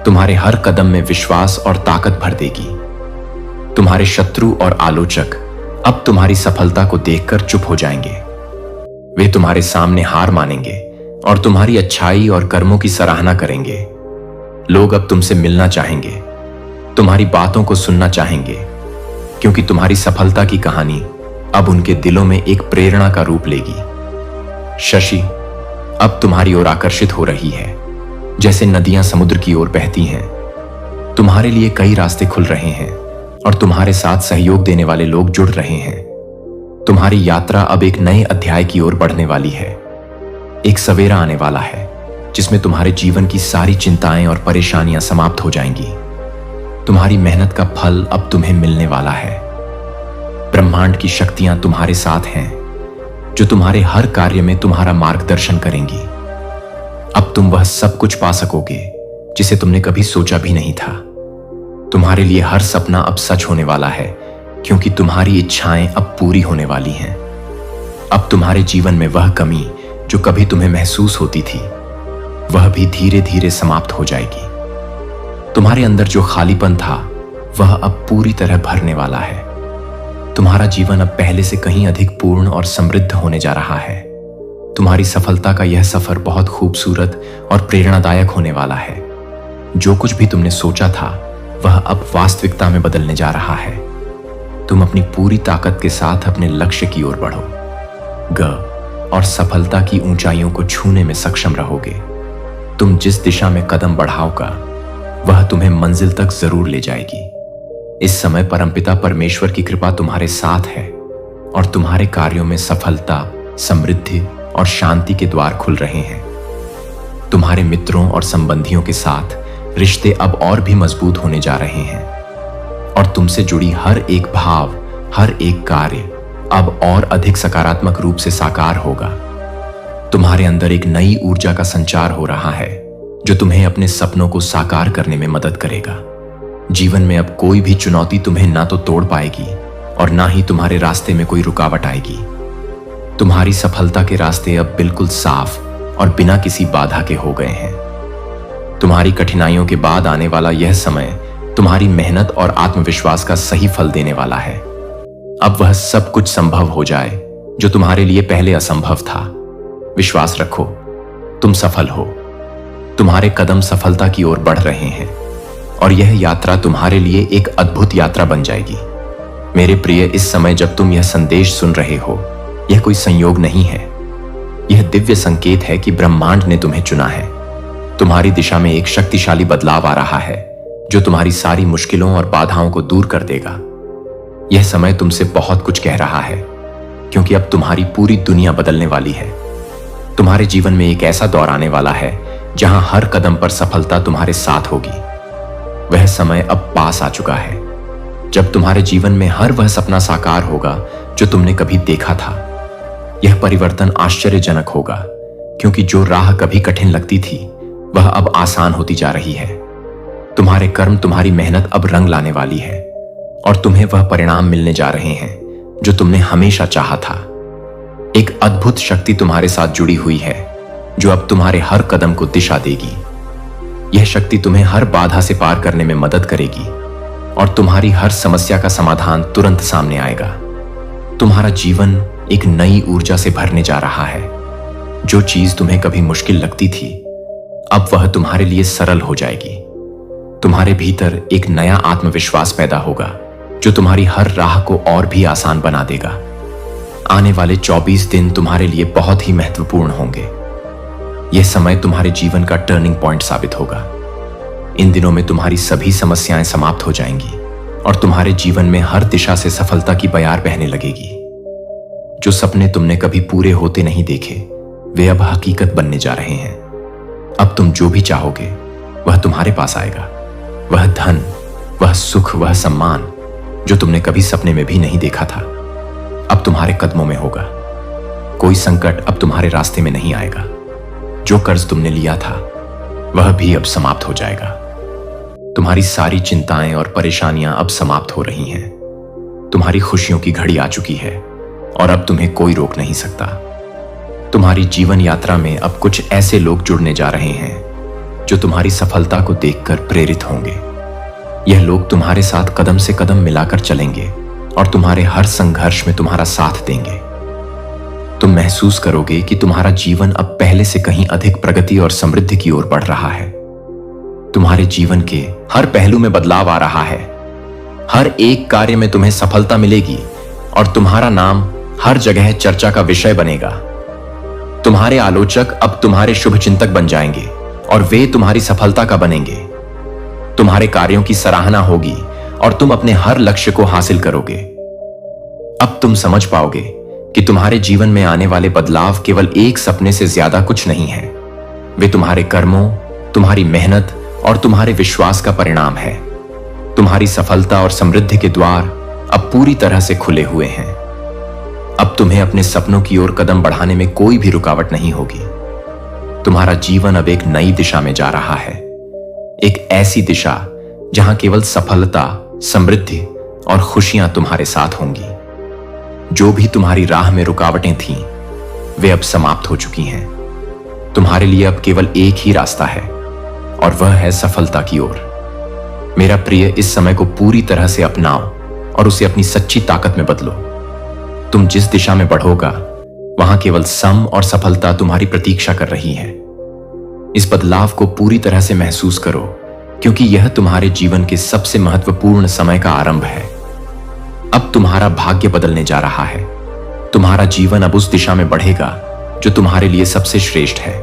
तुम्हारे हर कदम में विश्वास और ताकत भर देगी। तुम्हारे शत्रु और आलोचक अब तुम्हारी सफलता को देखकर चुप हो जाएंगे। वे तुम्हारे सामने हार मानेंगे और तुम्हारी अच्छाई और कर्मों की सराहना करेंगे। लोग अब तुमसे मिलना चाहेंगे, तुम्हारी बातों को सुनना चाहेंगे, क्योंकि तुम्हारी सफलता की कहानी अब उनके दिलों में एक प्रेरणा का रूप लेगी। शशि अब तुम्हारी ओर आकर्षित हो रही है, जैसे नदियां समुद्र की ओर बहती हैं। तुम्हारे लिए कई रास्ते खुल रहे हैं और तुम्हारे साथ सहयोग देने वाले लोग जुड़ रहे हैं। तुम्हारी यात्रा अब एक नए अध्याय की ओर बढ़ने वाली है। एक सवेरा आने वाला है जिसमें तुम्हारे जीवन की सारी चिंताएं और परेशानियां समाप्त हो जाएंगी। तुम्हारी मेहनत का फल अब तुम्हें मिलने वाला है। ब्रह्मांड की शक्तियां तुम्हारे साथ हैं जो तुम्हारे हर कार्य में तुम्हारा मार्गदर्शन करेंगी। अब तुम वह सब कुछ पा सकोगे जिसे तुमने कभी सोचा भी नहीं था। तुम्हारे लिए हर सपना अब सच होने वाला है क्योंकि तुम्हारी इच्छाएं अब पूरी होने वाली हैं। अब तुम्हारे जीवन में वह कमी जो कभी तुम्हें महसूस होती थी वह भी धीरे धीरे समाप्त हो जाएगी। तुम्हारे अंदर जो खालीपन था वह अब पूरी तरह भरने वाला है। तुम्हारा जीवन अब पहले से कहीं अधिक पूर्ण और समृद्ध होने जा रहा है। तुम्हारी सफलता का यह सफर बहुत खूबसूरत और प्रेरणादायक होने वाला है। जो कुछ भी तुमने सोचा था वह अब वास्तविकता में बदलने जा रहा है। तुम अपनी पूरी ताकत के साथ अपने लक्ष्य की ओर बढ़ो और सफलता की ऊंचाइयों को छूने में सक्षम रहोगे। तुम जिस दिशा में कदम बढ़ाओगा वह तुम्हें मंजिल तक जरूर ले जाएगी। इस समय परमपिता परमेश्वर की कृपा तुम्हारे साथ है और तुम्हारे कार्यों में सफलता, समृद्धि और शांति के द्वार खुल रहे हैं। तुम्हारे मित्रों और संबंधियों के साथ रिश्ते अब और भी मजबूत होने जा रहे हैं और तुमसे जुड़ी हर एक भाव, हर एक कार्य अब और अधिक सकारात्मक रूप से साकार होगा। तुम्हारे अंदर एक नई ऊर्जा का संचार हो रहा है जो तुम्हें अपने सपनों को साकार करने में मदद करेगा। जीवन में अब कोई भी चुनौती तुम्हें ना तो तोड़ पाएगी और ना ही तुम्हारे रास्ते में कोई रुकावट आएगी। तुम्हारी सफलता के रास्ते अब बिल्कुल साफ और बिना किसी बाधा के हो गए हैं। तुम्हारी कठिनाइयों के बाद आने वाला यह समय तुम्हारी मेहनत और आत्मविश्वास का सही फल देने वाला है। अब वह सब कुछ संभव हो जाए जो तुम्हारे लिए पहले असंभव था। विश्वास रखो, तुम सफल हो। तुम्हारे कदम सफलता की ओर बढ़ रहे हैं और यह यात्रा तुम्हारे लिए एक अद्भुत यात्रा बन जाएगी। मेरे प्रिय, इस समय जब तुम यह संदेश सुन रहे हो, यह कोई संयोग नहीं है। यह दिव्य संकेत है कि ब्रह्मांड ने तुम्हें चुना है। तुम्हारी दिशा में एक शक्तिशाली बदलाव आ रहा है जो तुम्हारी सारी मुश्किलों और बाधाओं को दूर कर देगा। यह समय तुमसे बहुत कुछ कह रहा है क्योंकि अब तुम्हारी पूरी दुनिया बदलने वाली है। तुम्हारे जीवन में एक ऐसा दौर आने वाला है जहां हर कदम पर सफलता तुम्हारे साथ होगी। वह समय अब पास आ चुका है जब तुम्हारे जीवन में हर वह सपना साकार होगा जो तुमने कभी देखा था। यह परिवर्तन आश्चर्यजनक होगा, क्योंकि जो राह कभी कठिन लगती थी वह अब आसान होती जा रही है। तुम्हारे कर्म, तुम्हारी मेहनत अब रंग लाने वाली है और तुम्हें वह परिणाम मिलने जा रहे हैं जो तुमने हमेशा चाहा था। एक अद्भुत शक्ति तुम्हारे साथ जुड़ी हुई है जो अब तुम्हारे हर कदम को दिशा देगी। यह शक्ति तुम्हें हर बाधा से पार करने में मदद करेगी और तुम्हारी हर समस्या का समाधान तुरंत सामने आएगा। तुम्हारा जीवन एक नई ऊर्जा से भरने जा रहा है। जो चीज तुम्हें कभी मुश्किल लगती थी अब वह तुम्हारे लिए सरल हो जाएगी। तुम्हारे भीतर एक नया आत्मविश्वास पैदा होगा जो तुम्हारी हर राह को और भी आसान बना देगा। आने वाले 24 दिन तुम्हारे लिए बहुत ही महत्वपूर्ण होंगे। यह समय तुम्हारे जीवन का टर्निंग पॉइंट साबित होगा। इन दिनों में तुम्हारी सभी समस्याएं समाप्त हो जाएंगी और तुम्हारे जीवन में हर दिशा से सफलता की बयार बहने लगेगी। जो सपने तुमने कभी पूरे होते नहीं देखे वे अब हकीकत बनने जा रहे हैं। अब तुम जो भी चाहोगे वह तुम्हारे पास आएगा। वह धन, वह सुख, वह सम्मान जो तुमने कभी सपने में भी नहीं देखा था अब तुम्हारे कदमों में होगा। कोई संकट अब तुम्हारे रास्ते में नहीं आएगा। जो कर्ज तुमने लिया था वह भी अब समाप्त हो जाएगा। तुम्हारी सारी चिंताएं और परेशानियां अब समाप्त हो रही हैं। तुम्हारी खुशियों की घड़ी आ चुकी है और अब तुम्हें कोई रोक नहीं सकता। तुम्हारी जीवन यात्रा में अब कुछ ऐसे लोग जुड़ने जा रहे हैं जो तुम्हारी सफलता को देखकर प्रेरित होंगे। यह लोग तुम्हारे साथ कदम से कदम मिलाकर चलेंगे और तुम्हारे हर संघर्ष में तुम्हारा साथ देंगे। तुम महसूस करोगे कि तुम्हारा जीवन अब पहले से कहीं अधिक प्रगति और समृद्धि की ओर बढ़ रहा है। तुम्हारे जीवन के हर पहलू में बदलाव आ रहा है। हर एक कार्य में तुम्हें सफलता मिलेगी और तुम्हारा नाम हर जगह चर्चा का विषय बनेगा। तुम्हारे आलोचक अब तुम्हारे शुभचिंतक बन जाएंगे और वे तुम्हारी सफलता का बनेंगे। तुम्हारे कार्यों की सराहना होगी और तुम अपने हर लक्ष्य को हासिल करोगे। अब तुम समझ पाओगे कि तुम्हारे जीवन में आने वाले बदलाव केवल एक सपने से ज्यादा कुछ नहीं है। वे तुम्हारे कर्मों, तुम्हारी मेहनत और तुम्हारे विश्वास का परिणाम है। तुम्हारी सफलता और समृद्धि के द्वार अब पूरी तरह से खुले हुए हैं। अब तुम्हें अपने सपनों की ओर कदम बढ़ाने में कोई भी रुकावट नहीं होगी। तुम्हारा जीवन अब एक नई दिशा में जा रहा है। एक ऐसी दिशा जहां केवल सफलता, समृद्धि और खुशियां तुम्हारे साथ होंगी। जो भी तुम्हारी राह में रुकावटें थीं, वे अब समाप्त हो चुकी हैं। तुम्हारे लिए अब केवल एक ही रास्ता है और वह है सफलता की ओर। मेरा प्रिय, इस समय को पूरी तरह से अपनाओ और उसे अपनी सच्ची ताकत में बदलो। तुम जिस दिशा में बढ़ोगा वहां केवल सम और सफलता तुम्हारी प्रतीक्षा कर रही है। इस बदलाव को पूरी तरह से महसूस करो, क्योंकि यह तुम्हारे जीवन के सबसे महत्वपूर्ण समय का आरंभ है। अब तुम्हारा भाग्य बदलने जा रहा है। तुम्हारा जीवन अब उस दिशा में बढ़ेगा जो तुम्हारे लिए सबसे श्रेष्ठ है।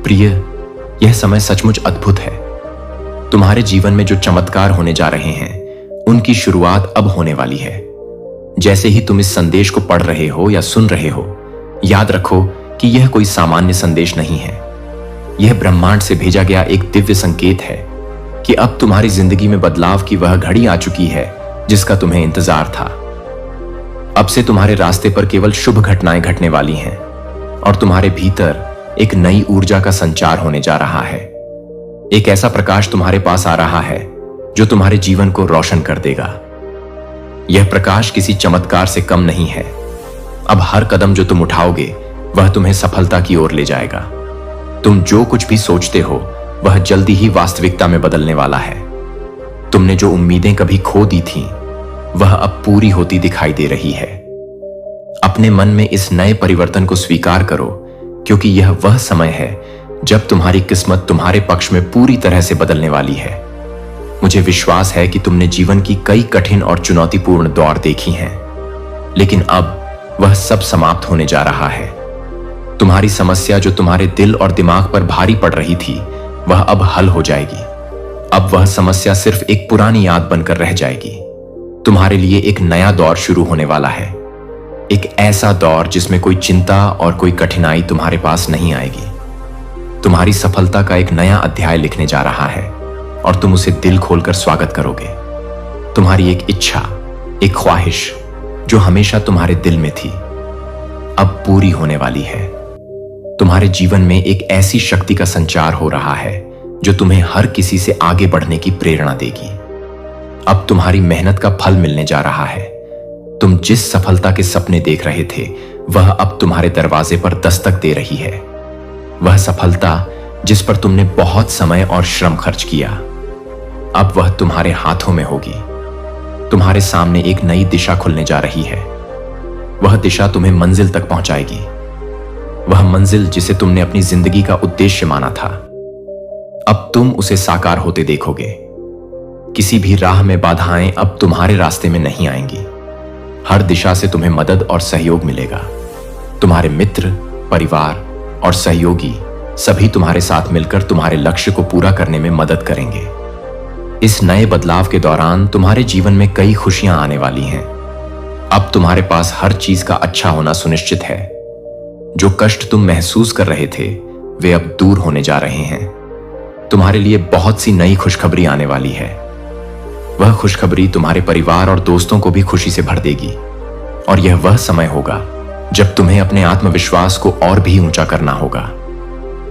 प्रिय, यह समय सचमुच अद्भुत है। तुम्हारे जीवन में जो चमत्कार होने जा रहे हैं उनकी शुरुआत अब होने वाली है। जैसे ही तुम इस संदेश को पढ़ रहे हो या सुन रहे हो, याद रखो कि यह कोई सामान्य संदेश नहीं है। यह ब्रह्मांड से भेजा गया एक दिव्य संकेत है कि अब तुम्हारी जिंदगी में बदलाव की वह घड़ी आ चुकी है जिसका तुम्हें इंतजार था। अब से तुम्हारे रास्ते पर केवल शुभ घटनाएं घटने वाली हैं और तुम्हारे भीतर एक नई ऊर्जा का संचार होने जा रहा है। एक ऐसा प्रकाश तुम्हारे पास आ रहा है जो तुम्हारे जीवन को रोशन कर देगा। यह प्रकाश किसी चमत्कार से कम नहीं है। अब हर कदम जो तुम उठाओगे वह तुम्हें सफलता की ओर ले जाएगा। तुम जो कुछ भी सोचते हो वह जल्दी ही वास्तविकता में बदलने वाला है। तुमने जो उम्मीदें कभी खो दी थीं, वह अब पूरी होती दिखाई दे रही है। अपने मन में इस नए परिवर्तन को स्वीकार करो, क्योंकि यह वह समय है जब तुम्हारी किस्मत तुम्हारे पक्ष में पूरी तरह से बदलने वाली है। मुझे विश्वास है कि तुमने जीवन की कई कठिन और चुनौतीपूर्ण दौर देखी हैं, लेकिन अब वह सब समाप्त होने जा रहा है। तुम्हारी समस्या जो तुम्हारे दिल और दिमाग पर भारी पड़ रही थी, वह अब हल हो जाएगी। अब वह समस्या सिर्फ एक पुरानी याद बनकर रह जाएगी। तुम्हारे लिए एक नया दौर शुरू होने वाला है। एक ऐसा दौर जिसमें कोई चिंता और कोई कठिनाई तुम्हारे पास नहीं आएगी। तुम्हारी सफलता का एक नया अध्याय लिखने जा रहा है और तुम उसे दिल खोलकर स्वागत करोगे। तुम्हारी एक इच्छा, एक ख्वाहिश जो हमेशा तुम्हारे दिल में थी, अब पूरी होने वाली है। तुम्हारे जीवन में एक ऐसी शक्ति का संचार हो रहा है जो तुम्हें हर किसी से आगे बढ़ने की प्रेरणा देगी। अब तुम्हारी मेहनत का फल मिलने जा रहा है। तुम जिस सफलता के सपने देख रहे थे वह अब तुम्हारे दरवाजे पर दस्तक दे रही है। वह सफलता जिस पर तुमने बहुत समय और श्रम खर्च किया, अब वह तुम्हारे हाथों में होगी। तुम्हारे सामने एक नई दिशा खुलने जा रही है। वह दिशा तुम्हें मंजिल तक पहुंचाएगी। वह मंजिल जिसे तुमने अपनी जिंदगी का उद्देश्य माना था, अब तुम उसे साकार होते देखोगे। किसी भी राह में बाधाएं अब तुम्हारे रास्ते में नहीं आएंगी। हर दिशा से तुम्हें मदद और सहयोग मिलेगा। तुम्हारे मित्र, परिवार और सहयोगी सभी तुम्हारे साथ मिलकर तुम्हारे लक्ष्य को पूरा करने में मदद करेंगे। इस नए बदलाव के दौरान तुम्हारे जीवन में कई खुशियां आने वाली हैं। अब तुम्हारे पास हर चीज का अच्छा होना सुनिश्चित है। जो कष्ट तुम महसूस कर रहे थे वे अब दूर होने जा रहे हैं। तुम्हारे लिए बहुत सी नई खुशखबरी आने वाली है। वह खुशखबरी तुम्हारे परिवार और दोस्तों को भी खुशी से भर देगी। और यह वह समय होगा जब तुम्हें अपने आत्मविश्वास को और भी ऊंचा करना होगा।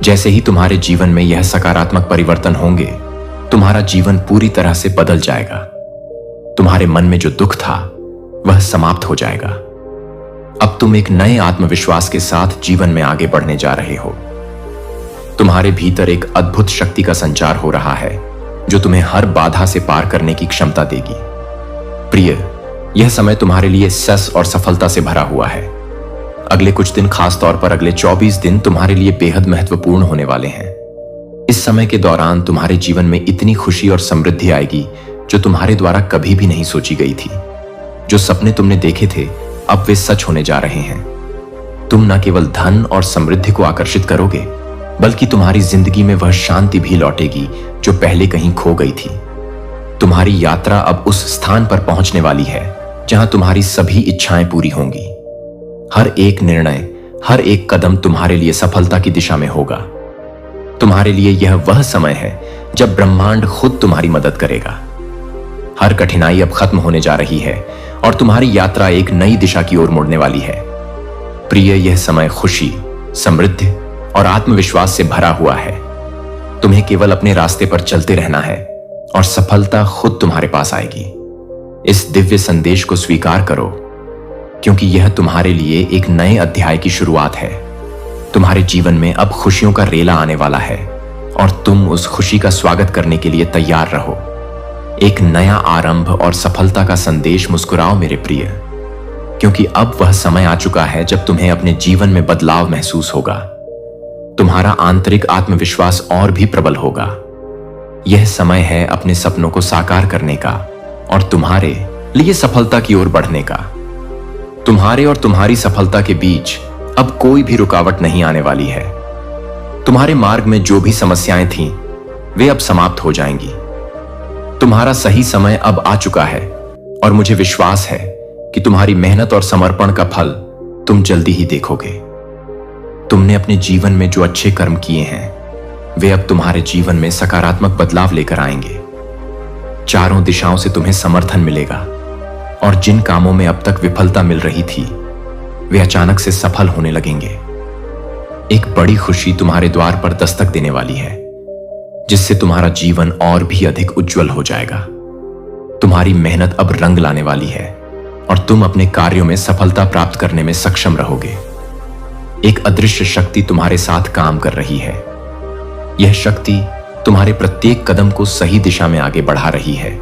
जैसे ही तुम्हारे जीवन में यह सकारात्मक परिवर्तन होंगे, तुम्हारा जीवन पूरी तरह से बदल जाएगा। तुम्हारे मन में जो दुख था वह समाप्त हो जाएगा। अब तुम एक नए आत्मविश्वास के साथ जीवन में आगे बढ़ने जा रहे हो। तुम्हारे भीतर एक अद्भुत शक्ति का संचार हो रहा है जो तुम्हें हर बाधा से पार करने की क्षमता देगी। प्रिय, यह समय तुम्हारे लिए सस और सफलता से भरा हुआ है। अगले कुछ दिन, खास तौर पर अगले 24 दिन तुम्हारे लिए बेहद महत्वपूर्ण होने वाले हैं। इस समय के दौरान तुम्हारे जीवन में इतनी खुशी और समृद्धि आएगी जो तुम्हारे द्वारा कभी भी नहीं सोची गई थी। जो सपने तुमने देखे थे अब वे सच होने जा रहे हैं। तुम न केवल धन और समृद्धि को आकर्षित करोगे, बल्कि तुम्हारी जिंदगी में वह शांति भी लौटेगी जो पहले कहीं खो गई थी। तुम्हारी यात्रा अब उस स्थान पर पहुंचने वाली है जहां तुम्हारी सभी इच्छाएं पूरी होंगी। हर एक निर्णय, हर एक कदम तुम्हारे लिए सफलता की दिशा में होगा। तुम्हारे लिए यह वह समय है जब ब्रह्मांड खुद तुम्हारी मदद करेगा। हर कठिनाई अब खत्म होने जा रही है और तुम्हारी यात्रा एक नई दिशा की ओर मुड़ने वाली है। प्रिय, यह समय खुशी, समृद्धि और आत्मविश्वास से भरा हुआ है। तुम्हें केवल अपने रास्ते पर चलते रहना है और सफलता खुद तुम्हारे पास आएगी। इस दिव्य संदेश को स्वीकार करो, क्योंकि यह तुम्हारे लिए एक नए अध्याय की शुरुआत है। तुम्हारे जीवन में अब खुशियों का रेला आने वाला है और तुम उस खुशी का स्वागत करने के लिए तैयार रहो। एक नया आरंभ और सफलता का संदेश मुस्कुराओ मेरे प्रिय, क्योंकि अब वह समय आ चुका है जब तुम्हें अपने जीवन में बदलाव महसूस होगा। तुम्हारा आंतरिक आत्मविश्वास और भी प्रबल होगा। यह समय है अपने सपनों को साकार करने का और तुम्हारे लिए सफलता की ओर बढ़ने का। तुम्हारे और तुम्हारी सफलता के बीच अब कोई भी रुकावट नहीं आने वाली है। तुम्हारे मार्ग में जो भी समस्याएं थीं, वे अब समाप्त हो जाएंगी। तुम्हारा सही समय अब आ चुका है और मुझे विश्वास है कि तुम्हारी मेहनत और समर्पण का फल तुम जल्दी ही देखोगे। तुमने अपने जीवन में जो अच्छे कर्म किए हैं वे अब तुम्हारे जीवन में सकारात्मक बदलाव लेकर आएंगे। चारों दिशाओं से तुम्हें समर्थन मिलेगा और जिन कामों में अब तक विफलता मिल रही थी वे अचानक से सफल होने लगेंगे। एक बड़ी खुशी तुम्हारे द्वार पर दस्तक देने वाली है, जिससे तुम्हारा जीवन और भी अधिक उज्जवल हो जाएगा। तुम्हारी मेहनत अब रंग लाने वाली है और तुम अपने कार्यों में सफलता प्राप्त करने में सक्षम रहोगे। एक अदृश्य शक्ति तुम्हारे साथ काम कर रही है। यह शक्ति तुम्हारे प्रत्येक कदम को सही दिशा में आगे बढ़ा रही है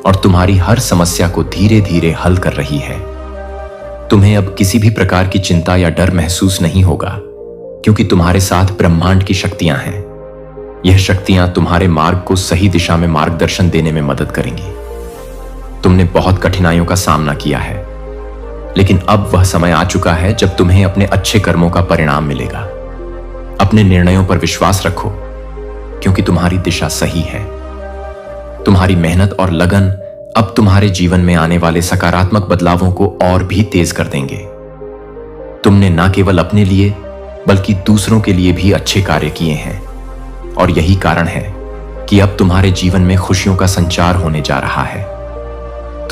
और तुम्हारी हर समस्या को धीरे धीरे हल कर रही है। तुम्हें अब किसी भी प्रकार की चिंता या डर महसूस नहीं होगा, क्योंकि तुम्हारे साथ ब्रह्मांड की शक्तियां हैं। यह शक्तियां तुम्हारे मार्ग को सही दिशा में मार्गदर्शन देने में मदद करेंगी। तुमने बहुत कठिनाइयों का सामना किया है, लेकिन अब वह समय आ चुका है जब तुम्हें अपने अच्छे कर्मों का परिणाम मिलेगा। अपने निर्णयों पर विश्वास रखो, क्योंकि तुम्हारी दिशा सही है। तुम्हारी मेहनत और लगन अब तुम्हारे जीवन में आने वाले सकारात्मक बदलावों को और भी तेज कर देंगे। तुमने न केवल अपने लिए बल्कि दूसरों के लिए भी अच्छे कार्य किए हैं और यही कारण है कि अब तुम्हारे जीवन में खुशियों का संचार होने जा रहा है।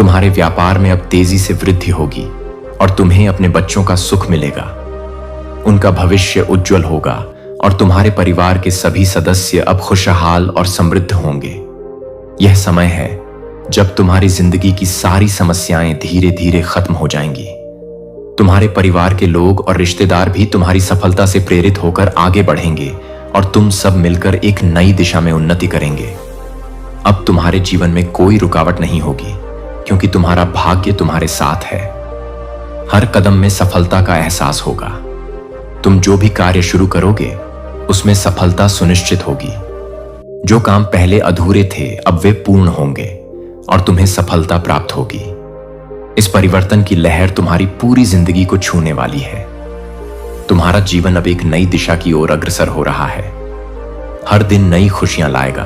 तुम्हारे व्यापार में अब तेजी से वृद्धि होगी और तुम्हें अपने बच्चों का सुख मिलेगा। उनका भविष्य उज्जवल होगा और तुम्हारे परिवार के सभी सदस्य अब खुशहाल और समृद्ध होंगे। यह समय है जब तुम्हारी जिंदगी की सारी समस्याएं धीरे धीरे खत्म हो जाएंगी। तुम्हारे परिवार के लोग और रिश्तेदार भी तुम्हारी सफलता से प्रेरित होकर आगे बढ़ेंगे और तुम सब मिलकर एक नई दिशा में उन्नति करेंगे। अब तुम्हारे जीवन में कोई रुकावट नहीं होगी, क्योंकि तुम्हारा भाग्य तुम्हारे साथ है। हर कदम में सफलता का एहसास होगा। तुम जो भी कार्य शुरू करोगे उसमें सफलता सुनिश्चित होगी। जो काम पहले अधूरे थे अब वे पूर्ण होंगे और तुम्हें सफलता प्राप्त होगी। इस परिवर्तन की लहर तुम्हारी पूरी जिंदगी को छूने वाली है। तुम्हारा जीवन अब एक नई दिशा की ओर अग्रसर हो रहा है। हर दिन नई खुशियां लाएगा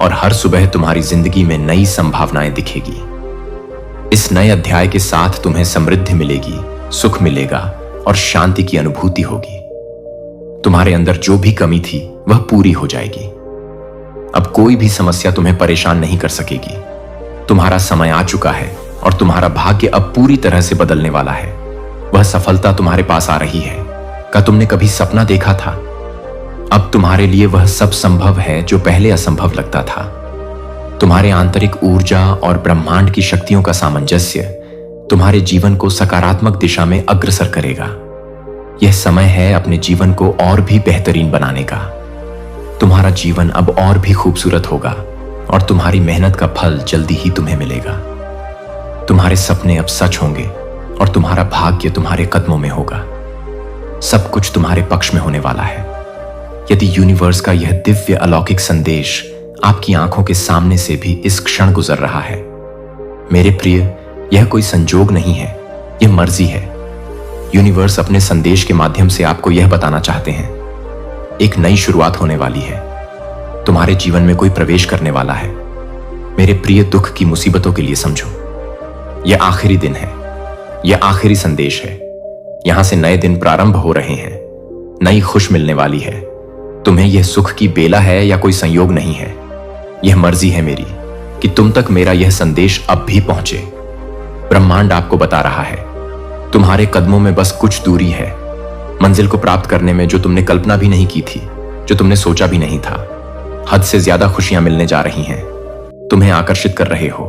और हर सुबह तुम्हारी जिंदगी में नई संभावनाएं दिखेगी। इस नए अध्याय के साथ तुम्हें समृद्धि मिलेगी, सुख मिलेगा और शांति की अनुभूति होगी। तुम्हारे अंदर जो भी कमी थी वह पूरी हो जाएगी। अब कोई भी समस्या तुम्हें परेशान नहीं कर सकेगी। तुम्हारा समय आ चुका है और तुम्हारा भाग्य अब पूरी तरह से बदलने वाला है। वह सफलता तुम्हारे पास आ रही है। क्या तुमने कभी सपना देखा था? अब तुम्हारे लिए वह सब संभव है जो पहले असंभव लगता था। तुम्हारे आंतरिक ऊर्जा और ब्रह्मांड की शक्तियों का सामंजस्य तुम्हारे जीवन को सकारात्मक दिशा में अग्रसर करेगा। यह समय है अपने जीवन को और भी बेहतरीन बनाने का। तुम्हारा जीवन अब और भी खूबसूरत होगा और तुम्हारी मेहनत का फल जल्दी ही तुम्हें मिलेगा। तुम्हारे सपने अब सच होंगे और तुम्हारा भाग्य तुम्हारे कदमों में होगा। सब कुछ तुम्हारे पक्ष में होने वाला है। यदि यूनिवर्स का यह दिव्य अलौकिक संदेश आपकी आंखों के सामने से भी इस क्षण गुजर रहा है, मेरे प्रिय, यह कोई संजोग नहीं है, यह मर्जी है। यूनिवर्स अपने संदेश के माध्यम से आपको यह बताना चाहते हैं, एक नई शुरुआत होने वाली है। तुम्हारे जीवन में कोई प्रवेश करने वाला है। मेरे प्रिय, दुख की मुसीबतों के लिए समझो, यह आखिरी दिन है, यह आखिरी संदेश है। यहां से नए दिन प्रारंभ हो रहे हैं, नई खुश मिलने वाली है। तुम्हें यह सुख की बेला है या कोई संयोग नहीं है। यह मर्जी है मेरी कि तुम तक मेरा यह संदेश अब भी पहुंचे। ब्रह्मांड आपको बता रहा है, तुम्हारे कदमों में बस कुछ दूरी है मंजिल को प्राप्त करने में, जो तुमने कल्पना भी नहीं की थी, जो तुमने सोचा भी नहीं था। हद से ज्यादा खुशियां मिलने जा रही हैं, तुम्हें आकर्षित कर रहे हो।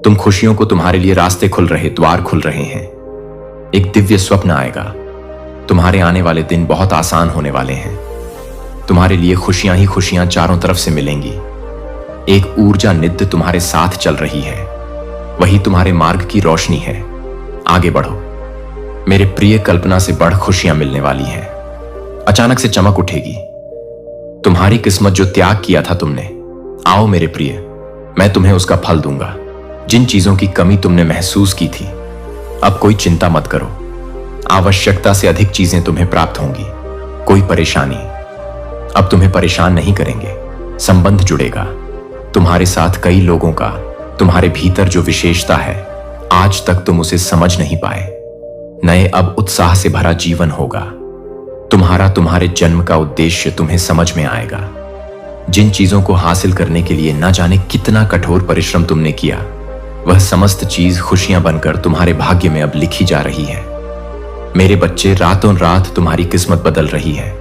तुम खुशियों को, तुम्हारे लिए रास्ते खुल रहे, द्वार खुल रहे हैं। एक दिव्य स्वप्न आएगा। तुम्हारे आने वाले दिन बहुत आसान होने वाले हैं। तुम्हारे लिए खुशियां ही खुशियां चारों तरफ से मिलेंगी। एक ऊर्जा नित्य तुम्हारे साथ चल रही है, वही तुम्हारे मार्ग की रोशनी है। आगे बढ़ो मेरे प्रिय, कल्पना से बढ़ खुशियां मिलने वाली हैं। अचानक से चमक उठेगी। तुम्हारी किस्मत जो त्याग किया था तुमने, आओ मेरे प्रिय, मैं तुम्हें उसका फल दूंगा। जिन चीजों की कमी तुमने महसूस की थी, अब कोई चिंता मत करो। आवश्यकता से अधिक चीजें तुम्हें प्राप्त होंगी। कोई परेशानी अब तुम्हें परेशान नहीं करेंगे। संबंध जुड़ेगा तुम्हारे साथ कई लोगों का। तुम्हारे भीतर जो विशेषता है, आज तक तुम उसे समझ नहीं पाए। नए अब उत्साह से भरा जीवन होगा। तुम्हारे जन्म का उद्देश्य तुम्हें समझ में आएगा। जिन चीजों को हासिल करने के लिए न जाने कितना कठोर परिश्रम तुमने किया, वह समस्त चीज खुशियां बनकर तुम्हारे भाग्य में अब लिखी जा रही है। मेरे बच्चे, रातों रात तुम्हारी किस्मत बदल रही है।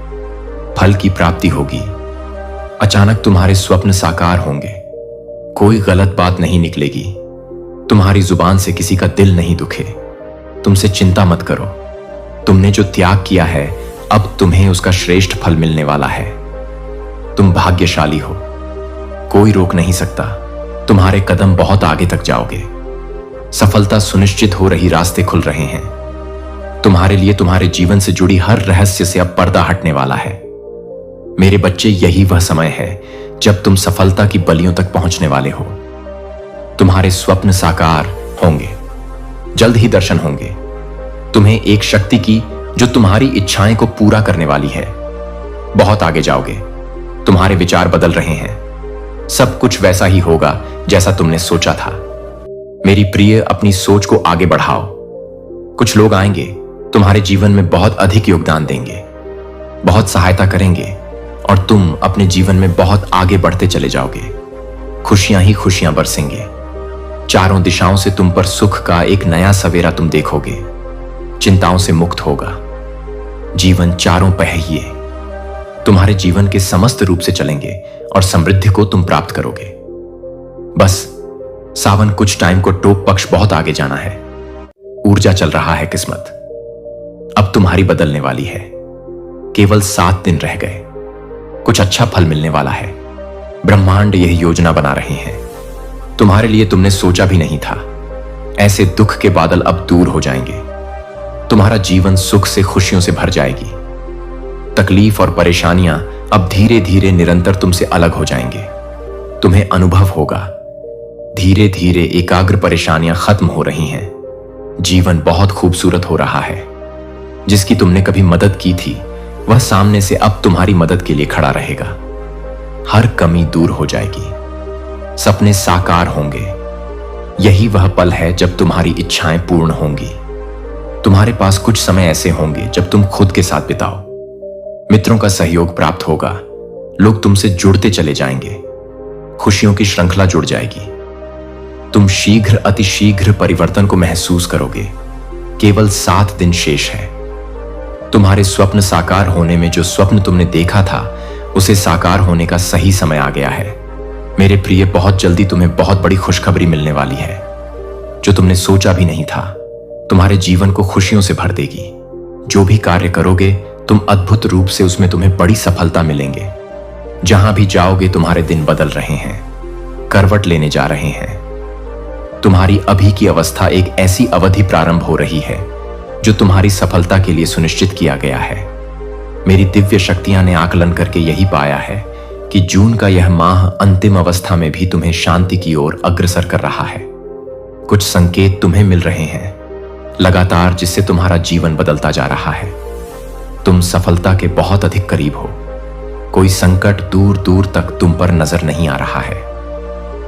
फल की प्राप्ति होगी। अचानक तुम्हारे स्वप्न साकार होंगे। कोई गलत बात नहीं निकलेगी। तुम्हारी जुबान से किसी का दिल नहीं दुखे। तुमसे चिंता मत करो। तुमने जो त्याग किया है, अब तुम्हें उसका श्रेष्ठ फल मिलने वाला है। तुम भाग्यशाली हो, कोई रोक नहीं सकता। तुम्हारे कदम बहुत आगे तक जाओगे। सफलता सुनिश्चित हो रही, रास्ते खुल रहे हैं। तुम्हारे लिए तुम्हारे जीवन से जुड़ी हर रहस्य से अब पर्दा हटने वाला है। मेरे बच्चे, यही वह समय है जब तुम सफलता की बलियों तक पहुंचने वाले हो। तुम्हारे स्वप्न साकार होंगे, जल्द ही दर्शन होंगे। तुम्हें एक शक्ति की जो तुम्हारी इच्छाएं को पूरा करने वाली है। बहुत आगे जाओगे। तुम्हारे विचार बदल रहे हैं। सब कुछ वैसा ही होगा जैसा तुमने सोचा था। मेरी प्रिय, अपनी सोच को आगे बढ़ाओ। कुछ लोग आएंगे, तुम्हारे जीवन में बहुत अधिक योगदान देंगे, बहुत सहायता करेंगे और तुम अपने जीवन में बहुत आगे बढ़ते चले जाओगे। खुशियां ही खुशियां बरसेंगे। चारों दिशाओं से तुम पर सुख का एक नया सवेरा तुम देखोगे। चिंताओं से मुक्त होगा। जीवन चारों पहिए तुम्हारे जीवन के समस्त रूप से चलेंगे और समृद्धि को तुम प्राप्त करोगे। बस सावन कुछ टाइम को टोक पक्ष बहुत आगे जाना है। ऊर्जा चल रहा है, किस्मत अब तुम्हारी बदलने वाली है। केवल 7 दिन रह गए, कुछ अच्छा फल मिलने वाला है। ब्रह्मांड यह योजना बना रहे हैं तुम्हारे लिए, तुमने सोचा भी नहीं था। ऐसे दुख के बादल अब दूर हो जाएंगे। तुम्हारा जीवन सुख से, खुशियों से भर जाएगी। तकलीफ और परेशानियां अब धीरे धीरे निरंतर तुमसे अलग हो जाएंगे। तुम्हें अनुभव होगा धीरे धीरे एकाग्र परेशानियां खत्म हो रही हैं। जीवन बहुत खूबसूरत हो रहा है। जिसकी तुमने कभी मदद की थी वह सामने से अब तुम्हारी मदद के लिए खड़ा रहेगा। हर कमी दूर हो जाएगी। सपने साकार होंगे। यही वह पल है जब तुम्हारी इच्छाएं पूर्ण होंगी। तुम्हारे पास कुछ समय ऐसे होंगे जब तुम खुद के साथ बिताओ। मित्रों का सहयोग प्राप्त होगा। लोग तुमसे जुड़ते चले जाएंगे। खुशियों की श्रृंखला जुड़ जाएगी। तुम शीघ्र, अति शीघ्र परिवर्तन को महसूस करोगे। केवल 7 दिन शेष है। तुम्हारे स्वप्न साकार होने में, जो स्वप्न तुमने देखा था उसे साकार होने का सही समय आ गया है। मेरे प्रिय, बहुत जल्दी तुम्हें बहुत बड़ी खुशखबरी मिलने वाली है जो तुमने सोचा भी नहीं था। तुम्हारे जीवन को खुशियों से भर देगी। जो भी कार्य करोगे तुम अद्भुत रूप से उसमें तुम्हें बड़ी सफलता मिलेंगे। जहां भी जाओगे तुम्हारे दिन बदल रहे हैं, करवट लेने जा रहे हैं। तुम्हारी अभी की अवस्था एक ऐसी अवधि प्रारंभ हो रही है जो तुम्हारी सफलता के लिए सुनिश्चित किया गया है। मेरी दिव्य शक्तियां ने आकलन करके यही पाया है कि जून का यह माह अंतिम अवस्था में भी तुम्हें शांति की ओर अग्रसर कर रहा है। कुछ संकेत तुम्हें मिल रहे हैं लगातार, जिससे तुम्हारा जीवन बदलता जा रहा है। तुम सफलता के बहुत अधिक करीब हो। कोई संकट दूर दूर तक तुम पर नजर नहीं आ रहा है,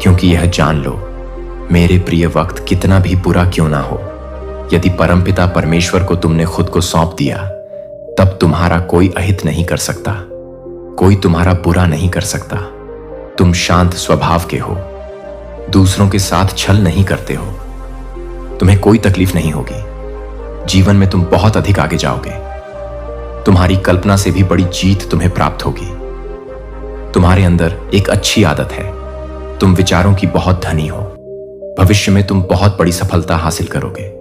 क्योंकि यह जान लो मेरे प्रिय, वक्त कितना भी बुरा क्यों ना हो, यदि परमपिता परमेश्वर को तुमने खुद को सौंप दिया तब तुम्हारा कोई अहित नहीं कर सकता। कोई तुम्हारा बुरा नहीं कर सकता। तुम शांत स्वभाव के हो। दूसरों के साथ छल नहीं करते हो। तुम्हें कोई तकलीफ नहीं होगी। जीवन में तुम बहुत अधिक आगे जाओगे। तुम्हारी कल्पना से भी बड़ी जीत तुम्हें प्राप्त होगी। तुम्हारे अंदर एक अच्छी आदत है। तुम विचारों की बहुत धनी हो। भविष्य में तुम बहुत बड़ी सफलता हासिल करोगे।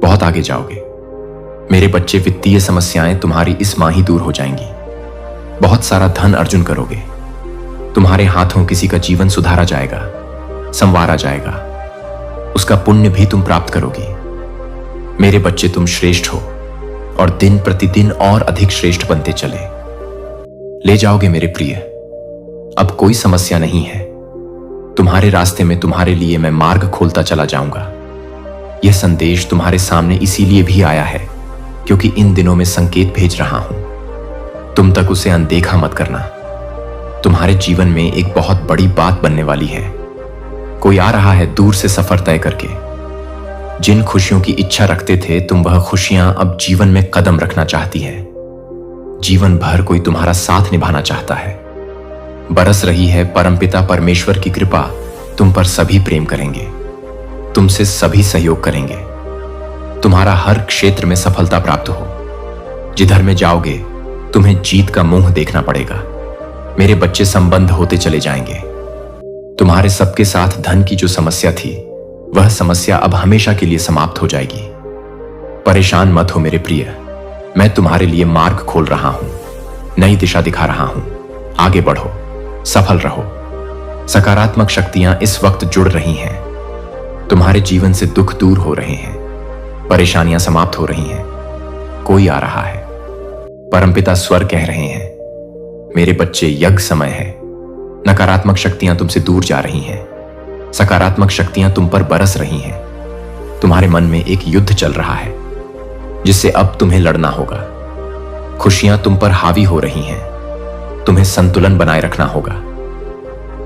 बहुत आगे जाओगे। मेरे बच्चे, वित्तीय समस्याएं तुम्हारी इस माह ही दूर हो जाएंगी। बहुत सारा धन अर्जन करोगे। तुम्हारे हाथों किसी का जीवन सुधारा जाएगा, संवारा जाएगा। उसका पुण्य भी तुम प्राप्त करोगी। मेरे बच्चे, तुम श्रेष्ठ हो और दिन प्रतिदिन और अधिक श्रेष्ठ बनते चले ले जाओगे। मेरे प्रिय, अब कोई समस्या नहीं है। तुम्हारे रास्ते में तुम्हारे लिए मैं मार्ग खोलता चला जाऊंगा। यह संदेश तुम्हारे सामने इसीलिए भी आया है क्योंकि इन दिनों में संकेत भेज रहा हूं। तुम तक उसे अनदेखा मत करना। तुम्हारे जीवन में एक बहुत बड़ी बात बनने वाली है। कोई आ रहा है दूर से सफर तय करके। जिन खुशियों की इच्छा रखते थे तुम, वह खुशियां अब जीवन में कदम रखना चाहती है। जीवन भर कोई तुम्हारा साथ निभाना चाहता है। बरस रही है परमपिता परमेश्वर की कृपा। तुम पर सभी प्रेम करेंगे। तुमसे सभी सहयोग करेंगे। तुम्हारा हर क्षेत्र में सफलता प्राप्त हो। जिधर में जाओगे तुम्हें जीत का मुंह देखना पड़ेगा। मेरे बच्चे, संबंध होते चले जाएंगे। तुम्हारे सबके साथ धन की जो समस्या थी वह समस्या अब हमेशा के लिए समाप्त हो जाएगी। परेशान मत हो मेरे प्रिय। मैं तुम्हारे लिए मार्ग खोल रहा हूं, नई दिशा दिखा रहा हूं। आगे बढ़ो, सफल रहो। सकारात्मक शक्तियां इस वक्त जुड़ रही हैं। तुम्हारे जीवन से दुख दूर हो रहे हैं। परेशानियां समाप्त हो रही हैं। कोई आ रहा है। परमपिता स्वर कह रहे हैं, मेरे बच्चे, यज्ञ समय है। नकारात्मक शक्तियां तुमसे दूर जा रही हैं। सकारात्मक शक्तियां तुम पर बरस रही हैं। तुम्हारे मन में एक युद्ध चल रहा है जिससे अब तुम्हें लड़ना होगा। खुशियां तुम पर हावी हो रही हैं। तुम्हें संतुलन बनाए रखना होगा।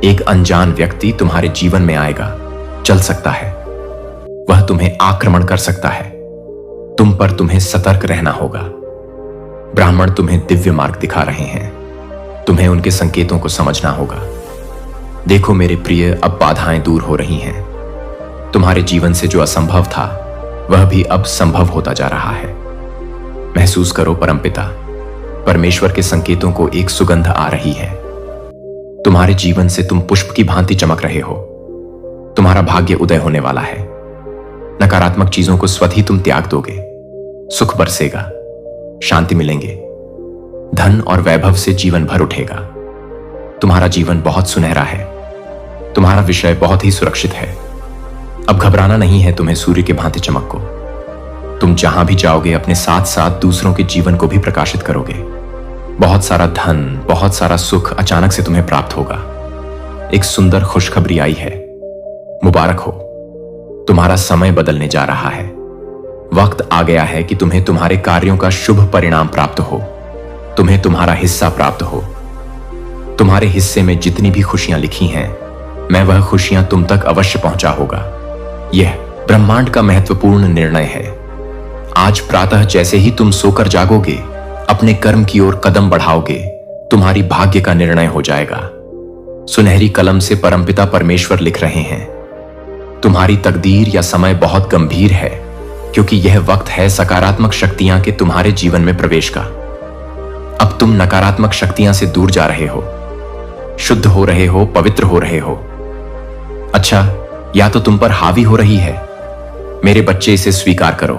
एक अनजान व्यक्ति तुम्हारे जीवन में आएगा, चल सकता है। वह तुम्हें आक्रमण कर सकता है। तुम पर तुम्हें सतर्क रहना होगा। ब्राह्मण तुम्हें दिव्य मार्ग दिखा रहे हैं। तुम्हें उनके संकेतों को समझना होगा। देखो मेरे प्रिय, अब बाधाएं दूर हो रही हैं। तुम्हारे जीवन से जो असंभव था वह भी अब संभव होता जा रहा है। महसूस करो परमपिता परमेश्वर के संकेतों को एक सुगंध आ रही है। तुम्हारे जीवन से तुम पुष्प की भांति चमक रहे हो। तुम्हारा भाग्य उदय होने वाला है। नकारात्मक चीजों को स्वतः ही तुम त्याग दोगे। सुख बरसेगा, शांति मिलेंगे, धन और वैभव से जीवन भर उठेगा। तुम्हारा जीवन बहुत सुनहरा है। तुम्हारा विषय बहुत ही सुरक्षित है। अब घबराना नहीं है तुम्हें सूर्य के भांति चमक को। तुम जहां भी जाओगे अपने साथ साथ दूसरों के जीवन को भी प्रकाशित करोगे। बहुत सारा धन, बहुत सारा सुख अचानक से तुम्हें प्राप्त होगा। एक सुंदर खुशखबरी आई है। मुबारक हो, तुम्हारा समय बदलने जा रहा है। वक्त आ गया है कि तुम्हें तुम्हारे कार्यों का शुभ परिणाम प्राप्त हो। तुम्हें तुम्हारा हिस्सा प्राप्त हो। तुम्हारे हिस्से में जितनी भी खुशियां लिखी हैं, मैं वह खुशियां तुम तक अवश्य पहुंचा होगा। यह ब्रह्मांड का महत्वपूर्ण निर्णय है। आज प्रातः जैसे ही तुम सोकर जागोगे, अपने कर्म की ओर कदम बढ़ाओगे, तुम्हारी भाग्य का निर्णय हो जाएगा। सुनहरी कलम से परमपिता परमेश्वर लिख रहे हैं, तुम्हारी तकदीर या समय बहुत गंभीर है, क्योंकि यह वक्त है सकारात्मक शक्तियां के तुम्हारे जीवन में प्रवेश का। अब तुम नकारात्मक शक्तियां से दूर जा रहे हो, शुद्ध हो रहे हो, पवित्र हो रहे हो। अच्छा, या तो तुम पर हावी हो रही है। मेरे बच्चे, इसे स्वीकार करो।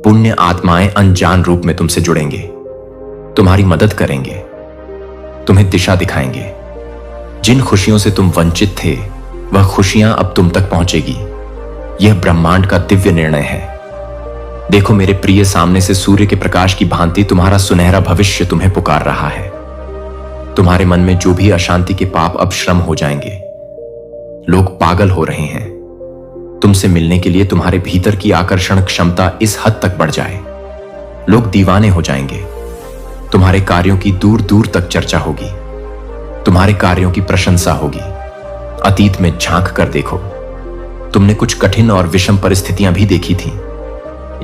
पुण्य आत्माएं अनजान रूप में तुमसे जुड़ेंगे, तुम्हारी मदद करेंगे, तुम्हें दिशा दिखाएंगे। जिन खुशियों से तुम वंचित थे, वह खुशियां अब तुम तक पहुंचेगी। यह ब्रह्मांड का दिव्य निर्णय है। देखो मेरे प्रिय, सामने से सूर्य के प्रकाश की भांति तुम्हारा सुनहरा भविष्य तुम्हें पुकार रहा है। तुम्हारे मन में जो भी अशांति के पाप अब श्रम हो जाएंगे। लोग पागल हो रहे हैं। तुमसे मिलने के लिए तुम्हारे भीतर की आकर्षण क्षमता इस हद तक बढ़ जाए, लोग दीवाने हो जाएंगे। तुम्हारे कार्यों की दूर दूर तक चर्चा होगी। तुम्हारे कार्यों की प्रशंसा होगी। अतीत में झांक कर देखो, तुमने कुछ कठिन और विषम परिस्थितियां भी देखी थी।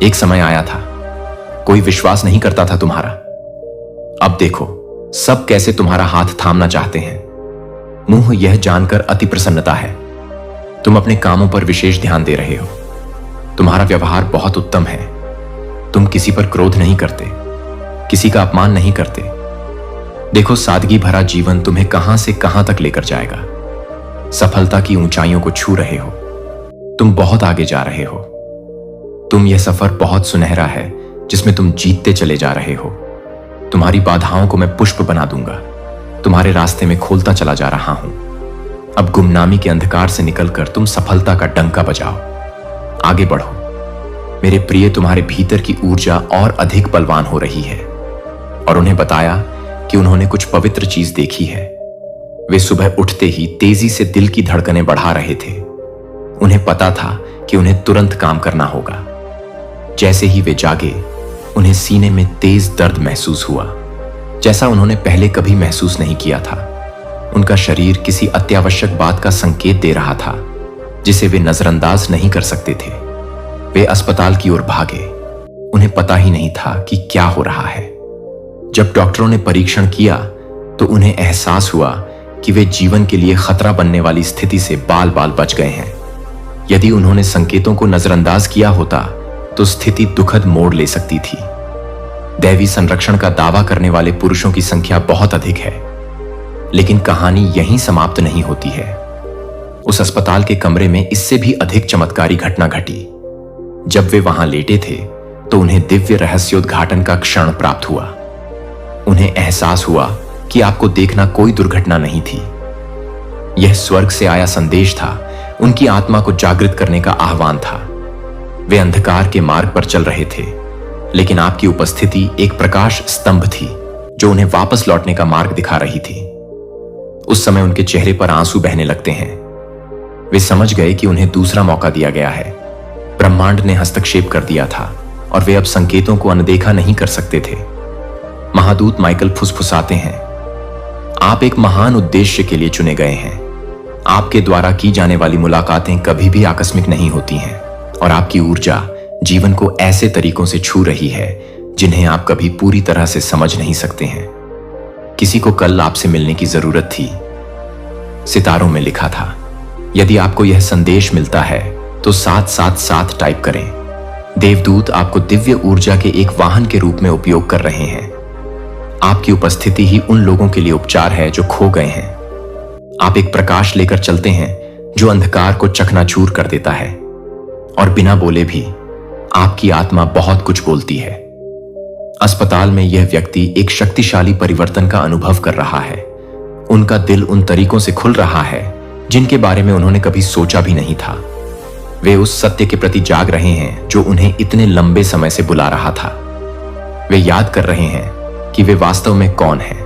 एक समय आया था, कोई विश्वास नहीं करता था तुम्हारा। अब देखो, सब कैसे तुम्हारा हाथ थामना चाहते हैं। मुंह यह जानकर अति प्रसन्नता है, तुम अपने कामों पर विशेष ध्यान दे रहे हो। तुम्हारा व्यवहार बहुत उत्तम है। तुम किसी पर क्रोध नहीं करते, किसी का अपमान नहीं करते। देखो, सादगी भरा जीवन तुम्हें कहां से कहां तक लेकर जाएगा। सफलता की ऊंचाइयों को छू रहे हो। तुम बहुत आगे जा रहे हो। तुम यह सफर बहुत सुनहरा है जिसमें तुम जीतते चले जा रहे हो। तुम्हारी बाधाओं को मैं पुष्प बना दूंगा। तुम्हारे रास्ते में खोलता चला जा रहा हूं। अब गुमनामी के अंधकार से निकलकर तुम सफलता का डंका बजाओ। आगे बढ़ो मेरे प्रिय। तुम्हारे भीतर की ऊर्जा और अधिक बलवान हो रही है। और उन्हें बताया कि उन्होंने कुछ पवित्र चीज देखी है। वे सुबह उठते ही तेजी से दिल की धड़कनें बढ़ा रहे थे। उन्हें पता था कि उन्हें तुरंत काम करना होगा। जैसे ही वे जागे, उन्हें सीने में तेज दर्द महसूस हुआ, जैसा उन्होंने पहले कभी महसूस नहीं किया था। उनका शरीर किसी अत्यावश्यक बात का संकेत दे रहा था, जिसे वे नजरअंदाज नहीं कर सकते थे। वे अस्पताल की ओर भागे। उन्हें पता ही नहीं था कि क्या हो रहा है। जब डॉक्टरों ने परीक्षण किया तो उन्हें एहसास हुआ कि वे जीवन के लिए खतरा बनने वाली स्थिति से बाल बाल बच गए हैं। यदि उन्होंने संकेतों को नजरअंदाज किया होता तो स्थिति दुखद मोड़ ले सकती थी। दैवी संरक्षण का दावा करने वाले पुरुषों की संख्या बहुत अधिक है, लेकिन कहानी यहीं समाप्त नहीं होती है। उस अस्पताल के कमरे में इससे भी अधिक चमत्कारी घटना घटी। जब वे वहां लेटे थे तो उन्हें दिव्य रहस्योद्घाटन का क्षण प्राप्त हुआ। उन्हें एहसास हुआ कि आपको देखना कोई दुर्घटना नहीं थी। यह स्वर्ग से आया संदेश था, उनकी आत्मा को जागृत करने का आह्वान था। वे अंधकार के मार्ग पर चल रहे थे, लेकिन आपकी उपस्थिति एक प्रकाश स्तंभ थी जो उन्हें वापस लौटने का मार्ग दिखा रही थी। उस समय उनके चेहरे पर आंसू बहने लगते हैं। वे समझ गए कि उन्हें दूसरा मौका दिया गया है। ब्रह्मांड ने हस्तक्षेप कर दिया था और वे अब संकेतों को अनदेखा नहीं कर सकते थे। महादूत माइकल फुसफुसाते हैं, आप एक महान उद्देश्य के लिए चुने गए हैं। आपके द्वारा की जाने वाली मुलाकातें कभी भी आकस्मिक नहीं होती हैं और आपकी ऊर्जा जीवन को ऐसे तरीकों से छू रही है जिन्हें आप कभी पूरी तरह से समझ नहीं सकते हैं। किसी को कल आपसे मिलने की जरूरत थी। सितारों में लिखा था, यदि आपको यह संदेश मिलता है तो 777 टाइप करें। देवदूत आपको दिव्य ऊर्जा के एक वाहन के रूप में उपयोग कर रहे हैं। आपकी उपस्थिति ही उन लोगों के लिए उपचार है जो खो गए हैं। आप एक प्रकाश लेकर चलते हैं जो अंधकार को चकनाचूर कर देता है, और बिना बोले भी आपकी आत्मा बहुत कुछ बोलती है। अस्पताल में यह व्यक्ति एक शक्तिशाली परिवर्तन का अनुभव कर रहा है। उनका दिल उन तरीकों से खुल रहा है जिनके बारे में उन्होंने कभी सोचा भी नहीं था। वे उस सत्य के प्रति जाग रहे हैं जो उन्हें इतने लंबे समय से बुला रहा था। वे याद कर रहे हैं कि वे वास्तव में कौन हैं।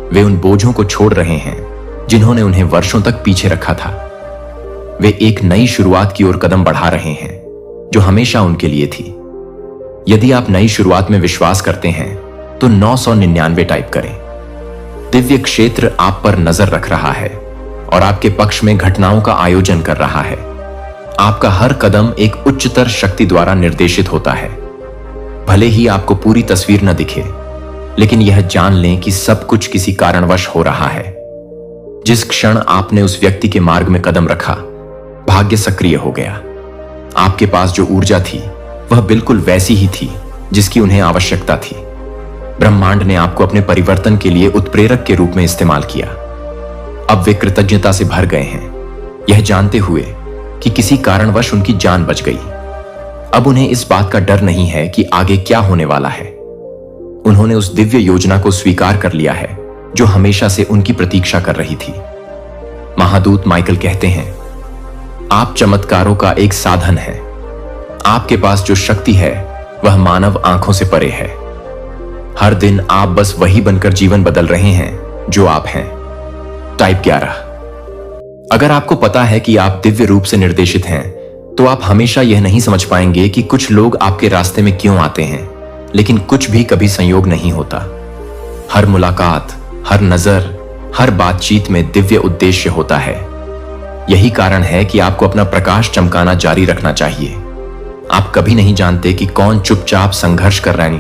वे उन बोझों को छोड़ रहे हैं जिन्होंने उन्हें वर्षों तक पीछे रखा था। वे एक नई शुरुआत की ओर कदम बढ़ा रहे हैं जो हमेशा उनके लिए थी। यदि आप नई शुरुआत में विश्वास करते हैं तो 999 टाइप करें। दिव्य क्षेत्र आप पर नजर रख रहा है और आपके पक्ष में घटनाओं का आयोजन कर रहा है। आपका हर कदम एक उच्चतर शक्ति द्वारा निर्देशित होता है। भले ही आपको पूरी तस्वीर न दिखे, लेकिन यह जान लें कि सब कुछ किसी कारणवश हो रहा है। जिस क्षण आपने उस व्यक्ति के मार्ग में कदम रखा, भाग्य सक्रिय हो गया। आपके पास जो ऊर्जा थी वह बिल्कुल वैसी ही थी जिसकी उन्हें आवश्यकता थी। ब्रह्मांड ने आपको अपने परिवर्तन के लिए उत्प्रेरक के रूप में इस्तेमाल किया। अब वे कृतज्ञता से भर गए हैं, यह जानते हुए कि किसी कारणवश उनकी जान बच गई। अब उन्हें इस बात का डर नहीं है कि आगे क्या होने वाला है। उन्होंने उस दिव्य योजना को स्वीकार कर लिया है जो हमेशा से उनकी प्रतीक्षा कर रही थी। महादूत माइकल कहते हैं, आप चमत्कारों का एक साधन हैं। आपके पास जो शक्ति है वह मानव आंखों से परे है। हर दिन आप बस वही बनकर जीवन बदल रहे हैं जो आप हैं। टाइप 11। अगर आपको पता है कि आप दिव्य रूप से निर्देशित हैं, तो आप हमेशा यह नहीं समझ पाएंगे कि कुछ लोग आपके रास्ते में क्यों आते हैं, लेकिन कुछ भी कभी संयोग नहीं होता। हर मुलाकात, हर नजर, हर बातचीत में दिव्य उद्देश्य होता है। यही कारण है कि आपको अपना प्रकाश चमकाना जारी रखना चाहिए। आप कभी नहीं जानते कि कौन चुपचाप संघर्ष कर रहे हैं